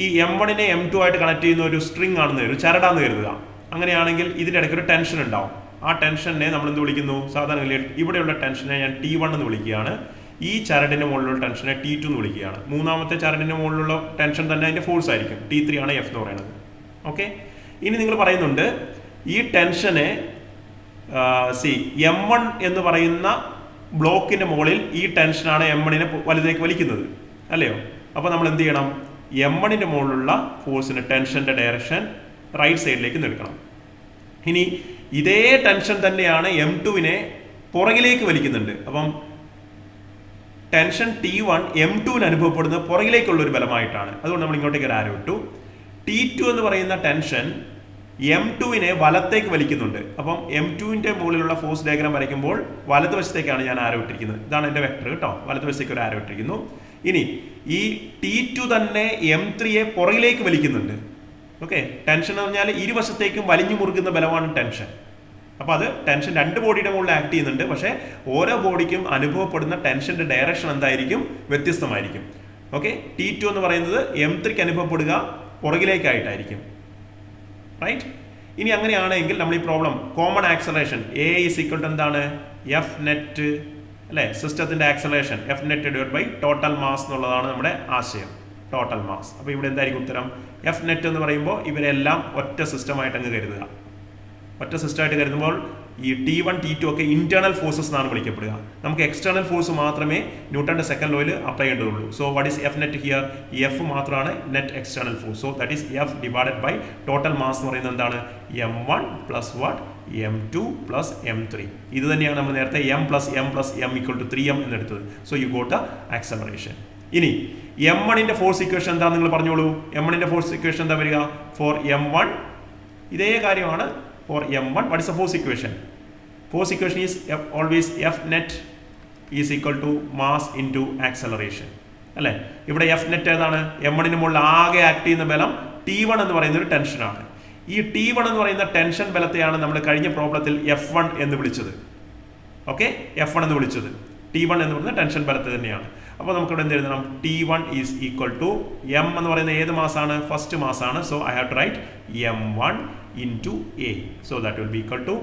ഈ M1നെ M2 ആയിട്ട് കണക്ട് ചെയ്യുന്ന ഒരു സ്ട്രിങ് ആണെന്ന് ഒരു ചരടാന്ന് കരുതുക. അങ്ങനെയാണെങ്കിൽ ഇതിൻ്റെ ഇടയ്ക്ക് ഒരു ടെൻഷൻ ഉണ്ടാവും. ആ ടെൻഷനെ നമ്മൾ എന്ത് വിളിക്കുന്നു? സാധാരണ ഇവിടെയുള്ള ടെൻഷനെ ഞാൻ T1 എന്ന് വിളിക്കുകയാണ്. ഈ ചരടിൻ്റെ മുകളിലുള്ള ടെൻഷനെ T2 എന്ന് വിളിക്കുകയാണ്. മൂന്നാമത്തെ ചരടിൻ്റെ മുകളിലുള്ള ടെൻഷൻ തന്നെ അതിൻ്റെ ഫോഴ്സ് ആയിരിക്കും. T3 ആണ് F എന്ന് പറയുന്നത്. ഇനി നിങ്ങൾ പറയുന്നുണ്ട് ഈ ടെൻഷനെ M1 എന്ന് പറയുന്ന ബ്ലോക്കിൻ്റെ മുകളിൽ ഈ ടെൻഷനാണ് M1നെ വലുതേക്ക് വലിക്കുന്നത്, അല്ലയോ? അപ്പോൾ നമ്മൾ എന്ത് ചെയ്യണം? M1ൻ്റെ മുകളിലുള്ള ഫോഴ്സിന് ടെൻഷൻ്റെ ഡയറക്ഷൻ റൈറ്റ് സൈഡിലേക്ക് എടുക്കണം. ഇനി ഇതേ ടെൻഷൻ തന്നെയാണ് M2നെ പുറകിലേക്ക് വലിക്കുന്നുണ്ട്. അപ്പം ടെൻഷൻ T1 M2ന് അനുഭവപ്പെടുന്നത് പുറകിലേക്കുള്ള ഒരു ബലമായിട്ടാണ്. അതുകൊണ്ട് നമ്മൾ ഇങ്ങോട്ടേക്ക് ഒരു ആരോ ഇട്ടു. T2 എന്ന് പറയുന്ന ടെൻഷൻ M2നെ വലത്തേക്ക് വലിക്കുന്നുണ്ട്. അപ്പം M2ൻ്റെ മുകളിലുള്ള ഫോഴ്സ് ഡയഗ്രാം വരയ്ക്കുമ്പോൾ വലതുവശത്തേക്കാണ് ഞാൻ ആരോ ഇട്ടിരിക്കുന്നത്. ഇതാണ് എൻ്റെ വെക്ടർ കേട്ടോ. വലതുവശത്തേക്ക് ഒരു ആരോ ഇട്ടിരിക്കുന്നു. ഇനി ഈ T2 തന്നെ M3യെ പുറകിലേക്ക് വലിക്കുന്നുണ്ട്. ടെൻഷൻ എന്ന് പറഞ്ഞാൽ ഇരുവശത്തേക്കും വലിഞ്ഞു മുറുകുന്ന ബലമാണ് ടെൻഷൻ. അപ്പോൾ അത് ടെൻഷൻ 2 ബോഡിയുടെ മുകളിൽ ആക്ട് ചെയ്യുന്നുണ്ട്. പക്ഷേ ഓരോ ബോഡിക്കും അനുഭവപ്പെടുന്ന ടെൻഷൻ്റെ ഡയറക്ഷൻ എന്തായിരിക്കും? വ്യത്യസ്തമായിരിക്കും. T2 എന്ന് പറയുന്നത് M3ക്ക് അനുഭവപ്പെടുക പുറകിലേക്കായിട്ടായിരിക്കും. റൈറ്റ്? ഇനി അങ്ങനെയാണെങ്കിൽ നമ്മൾ ഈ problem common acceleration A is equal to എന്താണ്? F നെറ്റ് അല്ലേ? സിസ്റ്റത്തിൻ്റെ acceleration F net divide by total mass എന്നുള്ളതാണ് നമ്മുടെ ആശയം. Total mass. അപ്പോൾ ഇവിടെ എന്തായിരിക്കും ഉത്തരം? F നെറ്റ് എന്ന് പറയുമ്പോൾ ഇവരെല്ലാം ഒറ്റ സിസ്റ്റമായിട്ട് അങ്ങ് കരുതുക. ഒറ്റ സിസ്റ്റമായിട്ട് കരുതുമ്പോൾ ഈ T1 T2 ഒക്കെ ഇന്റേണൽ ഫോഴ്സസ് എന്നാണ് വിളിക്കപ്പെടുക. നമുക്ക് എക്സ്റ്റേണൽ ഫോഴ്സ് മാത്രമേ ന്യൂട്ടന്റെ സെക്കൻഡ് ലോയിൽ അപ്ലൈ ചെയ്യേണ്ടതുള്ളൂ. So what is F net here? F മാത്രമാണ് net external force. So that is F divided by total mass എന്ന് പറയുന്നത് എന്താണ്? m1 plus what m2 plus m3. ഇത് തന്നെയാണ് നമ്മൾ നേരത്തെ m plus m equal to 3m എന്നെടുത്തത്. So you got the acceleration. ഇനി m1ന്റെ ഫോഴ്സ് ഇക്വേഷൻ എന്താ നിങ്ങൾ പറഞ്ഞോളൂ. m1ന്റെ ഫോഴ്സ് ഇക്വേഷൻ എന്താ വരിക? ഫോർ m1 ഇതേ കാര്യമാണ്. For m1, what is the force equation? Force equation is always F net is equal to mass into acceleration. അല്ലേ? ഇവിടെ F net ഏതാണ്? m1ന് മുകളിൽ ആകെ ആക്ട് ചെയ്യുന്ന ബലം T1 എന്ന് പറയുന്ന ഒരു ടെൻഷനാണ്. ഈ T1 എന്ന് പറയുന്ന ടെൻഷൻ ബലത്തെയാണ് നമ്മൾ കഴിഞ്ഞ പ്രോബ്ലത്തിൽ F1 എന്ന് വിളിച്ചത്. ഓക്കെ, F1 എന്ന് വിളിച്ചത് T1 എന്ന് പറയുന്ന ടെൻഷൻ ബലത്തെ തന്നെയാണ്. അപ്പോൾ നമുക്കിവിടെ എന്ത് എഴുതണം? T1 is equal to m എന്ന് പറയുന്ന ഏത് മാസാണ്? ഫസ്റ്റ് മാസാണ്. So I have to write m1 into a. So that will be equal to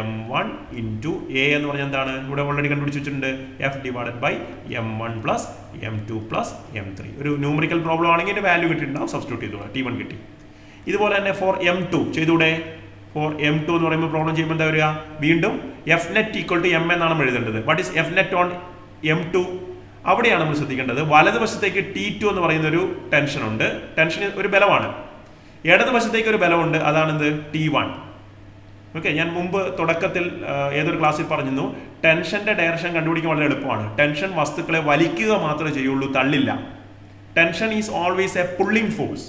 m1 into a എന്ന് പറഞ്ഞാൽ എന്താണ്? ഇവിടെ ഓൾറെഡി കണ്ടുപിടിച്ച് വെച്ചിട്ടുണ്ട്. f divided by m1 plus m2 plus m3. ഒരു ന്യൂമറിക്കൽ പ്രോബ്ലം ആണെങ്കിൽ ഇതിന്റെ വാല്യൂ കിട്ടിയിട്ടുണ്ടാവും. സബ്സ്റ്റിറ്റ്യൂട്ട് ചെയ്തോളാം. T1 കിട്ടി. ഇതുപോലെ തന്നെ ഫോർ m2 ചെയ്തൂടെ? ഫോർ m2 എന്ന് പറയുമ്പോൾ പ്രോബ്ലം ചെയ്യുമ്പോൾ എന്താ വരിക? വീണ്ടും f net equal to m എന്നാണ് നമ്മൾ എഴുതേണ്ടത്. What is f net on m2? അവിടെയാണ് നമ്മൾ ശ്രദ്ധിക്കേണ്ടത്. വലതുവശത്തേക്ക് T2 എന്ന് പറയുന്ന ഒരു ടെൻഷൻ ഉണ്ട്. ടെൻഷൻ ഒരു ബലമാണ്. ഇടതുവശത്തേക്ക് ഒരു ബലമുണ്ട്. അതാണെന്ത്? T1. ഓക്കെ, ഞാൻ മുമ്പ് തുടക്കത്തിൽ ഏതൊരു ക്ലാസ്സിൽ പറഞ്ഞിരുന്നു, ടെൻഷന്റെ ഡയറക്ഷൻ കണ്ടുപിടിക്കാൻ വളരെ എളുപ്പമാണ്. ടെൻഷൻ വസ്തുക്കളെ വലിക്കുക മാത്രമേ ചെയ്യുള്ളൂ, തള്ളില്ല. Tension is always a pulling force.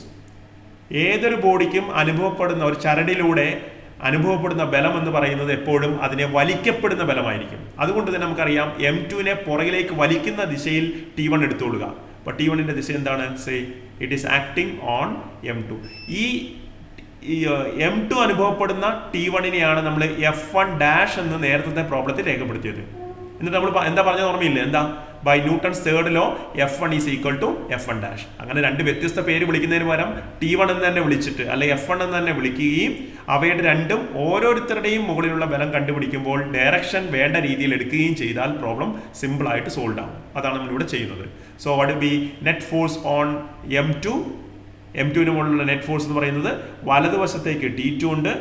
ഏതൊരു ബോഡിക്കും അനുഭവപ്പെടുന്ന ഒരു ചരടിലൂടെ അനുഭവപ്പെടുന്ന ബലം എന്ന് പറയുന്നത് എപ്പോഴും അതിനെ വലിക്കപ്പെടുന്ന ബലമായിരിക്കും. അതുകൊണ്ട് തന്നെ നമുക്കറിയാം m2നെ പുറകിലേക്ക് വലിക്കുന്ന ദിശയിൽ T1 എടുത്തുകൊള്ളുക. അപ്പോൾ T1ന്റെ ദിശ എന്താണ്? Say it is acting on m2. ഈ m2 അനുഭവപ്പെടുന്ന T1നെയാണ് നമ്മൾ F1 ഡാഷ് എന്ന് നേരത്തെ പ്രോബ്ലത്തിൽ രേഖപ്പെടുത്തിയത്. എന്നിട്ട് നമ്മൾ എന്താ പറഞ്ഞത് ഓർമ്മയില്ല? എന്താ? By Newton's third law F1 is equal to F1 dash. അങ്ങനെ രണ്ട് വ്യത്യസ്ത പേര് വിളിക്കുന്നതിന് പകരം T1 എന്ന് തന്നെ വിളിച്ചിട്ട് അല്ലെങ്കിൽ F1 എന്ന് തന്നെ വിളിക്കുകയും അവയുടെ രണ്ടും ഓരോരുത്തരുടെയും മുകളിലുള്ള ബലം കണ്ടുപിടിക്കുമ്പോൾ ഡയറക്ഷൻ വേണ്ട രീതിയിൽ എടുക്കുകയും ചെയ്താൽ പ്രോബ്ലം സിമ്പിൾ ആയിട്ട് സോൾവ് ആവും. അതാണ് നമ്മളിവിടെ ചെയ്യുന്നത്. So what B net force on m2? m2ന് മുകളിലുള്ള നെറ്റ് ഫോഴ്സ് എന്ന് പറയുന്നത് വലതുവശത്തേക്ക് T2 ഉണ്ട്,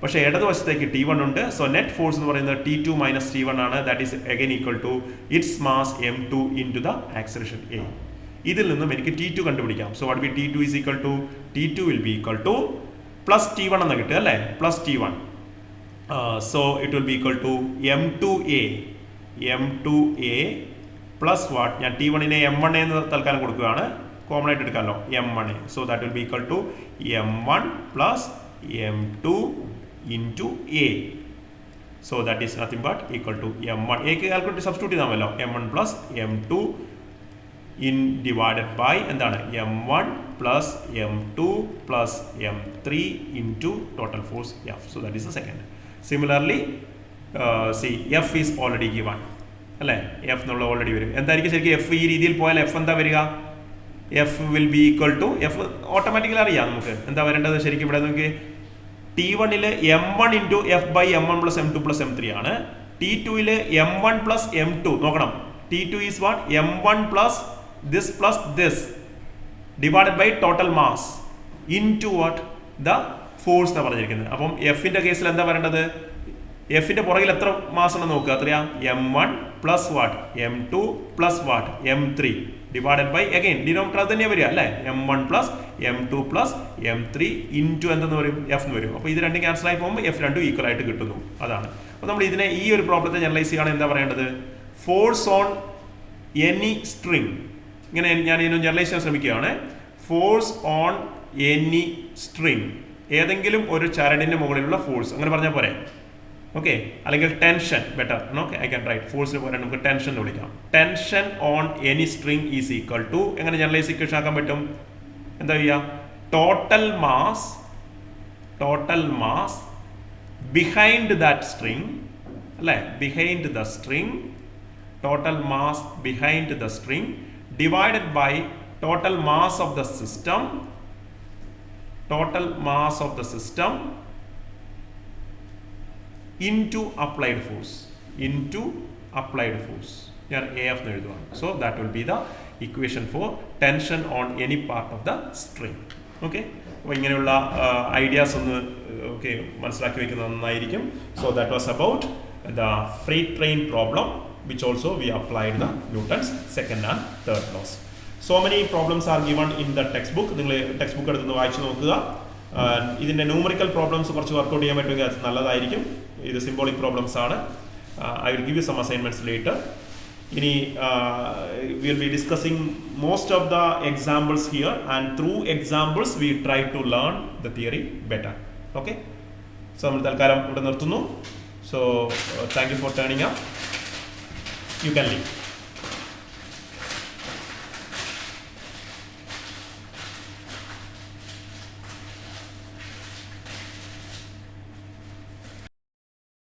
പക്ഷേ ഇടതുവശത്തേക്ക് T1 ഉണ്ട്. സോ നെറ്റ് ഫോഴ്സ് എന്ന് പറയുന്നത് T2 മൈനസ് T1 ആണ്. That is again equal to its mass m2 into the acceleration a. ഇതിൽ നിന്നും എനിക്ക് T2 കണ്ടുപിടിക്കാം. So what be T2 is equal to T2 will be equal to plus T1 എന്ന് കിട്ടുക അല്ലേ? Plus T1. So it will be equal to m2a plus what? ഞാൻ T1നെ m1 എന്ന് തൽക്കാലം കൊടുക്കുകയാണ്, കോമൺ ആയിട്ട് എടുക്കാമല്ലോ, m1a. So that will be equal to m1 plus m2 into a. So that is nothing but equal to m1. a ക്ക് calculate substitute ചെയ്താമല്ലോ. m1 plus m2 in divided by എന്താണ്? m1 plus m2 plus m3 into total force F. So that is the second. Similarly, see F is already given അല്ലേ? F എന്നുള്ള already വരും. എന്തായിരിക്കും ശരിക്കും F? ഈ രീതിയിൽ പോയാൽ F എന്താ വരിക? F will be equal to F automatically അറിയാം നമുക്ക് എന്താ വരേണ്ടത്. ശരിക്കും ഇവിടെ നമുക്ക് T1ൽ m1 into F by m1 plus m2 plus m3 ആണ്. T2ൽ m1 പ്ലസ് m2 നോക്കണം. T2 is what? m1 plus this divided by total mass into what? The force എന്നാണ് പറഞ്ഞിരിക്കുന്നത്. അപ്പം എഫിന്റെ കേസിൽ എന്താ വരേണ്ടത്? എഫിന്റെ പുറകിൽ എത്ര മാസ് ഉണ്ടെന്ന് നോക്കുക. എത്രയാ? m1 plus what? m2 plus what? m3 divided by again denominator അത് തന്നെ വരിക അല്ലേ? m1 plus m2 plus m3 into എന്തെന്ന് വരും? f എന്ന് വരും. അപ്പോൾ ഇത് രണ്ടും ക്യാൻസൽ ആയി പോകുമ്പോൾ f രണ്ടും ഈക്വൽ ആയിട്ട് കിട്ടുന്നു. അതാണ്. അപ്പോൾ നമ്മൾ ഇതിനെ ഈ ഒരു പ്രോബ്ലത്തെ ജനറലൈസ് ചെയ്യുകയാണ് എന്താ പറയേണ്ടത്? Force on any string. ഇങ്ങനെ ഞാൻ ഇതിനെ ജനറലൈസ് ചെയ്യാൻ ശ്രമിക്കുകയാണ്. ഫോഴ്സ് ഓൺ എനി സ്ട്രിങ്, ഏതെങ്കിലും ഒരു ചരടിന്റെ മുകളിലുള്ള ഫോഴ്സ്, അങ്ങനെ പറഞ്ഞാൽ പോരെ? ഓക്കെ, അല്ലെങ്കിൽ tension better. Okay, I can write ഫോഴ്സിന് പോലെ നമുക്ക് ടെൻഷൻ എന്ന് വിളിക്കാം. Tension on any string is equal to എങ്ങനെ ജനറലൈസ് ഇക്വേഷൻ ആക്കാൻ പറ്റും? എന്താ ചെയ്യുക? Total mass behind that string അല്ലേ? Behind the string, total mass behind the string divided by total mass of the system, into applied force. ഞാൻ AF എന്ന് എഴുതുവാണ്. So that will be the equation for tension on any part of the string. Okay, അപ്പോൾ ഇങ്ങനെയുള്ള ideas ഒന്ന് okay മനസ്സിലാക്കി വെക്കുന്നത് നന്നായിരിക്കും. So that was about the freight train problem which also we applied the Newton's second and third laws. So many problems are given in the textbook. നിങ്ങൾ text book എടുത്ത് വായിച്ചു നോക്കുക. ഇതിൻ്റെ ന്യൂമറിക്കൽ പ്രോബ്ലംസ് കുറച്ച് workout ചെയ്യാൻ പറ്റുമെങ്കിൽ അത് നല്ലതായിരിക്കും. ഇത് സിംബോളിക് പ്രോബ്ലംസ് ആണ്. I will give you some assignments later. ഇനി we will be discussing most of the examples here, and through examples we try to learn the theory better. Okay, so നമ്മൾ തൽക്കാലം ഇവിടെ നിർത്തുന്നു. So thank you for turning up. You can leave.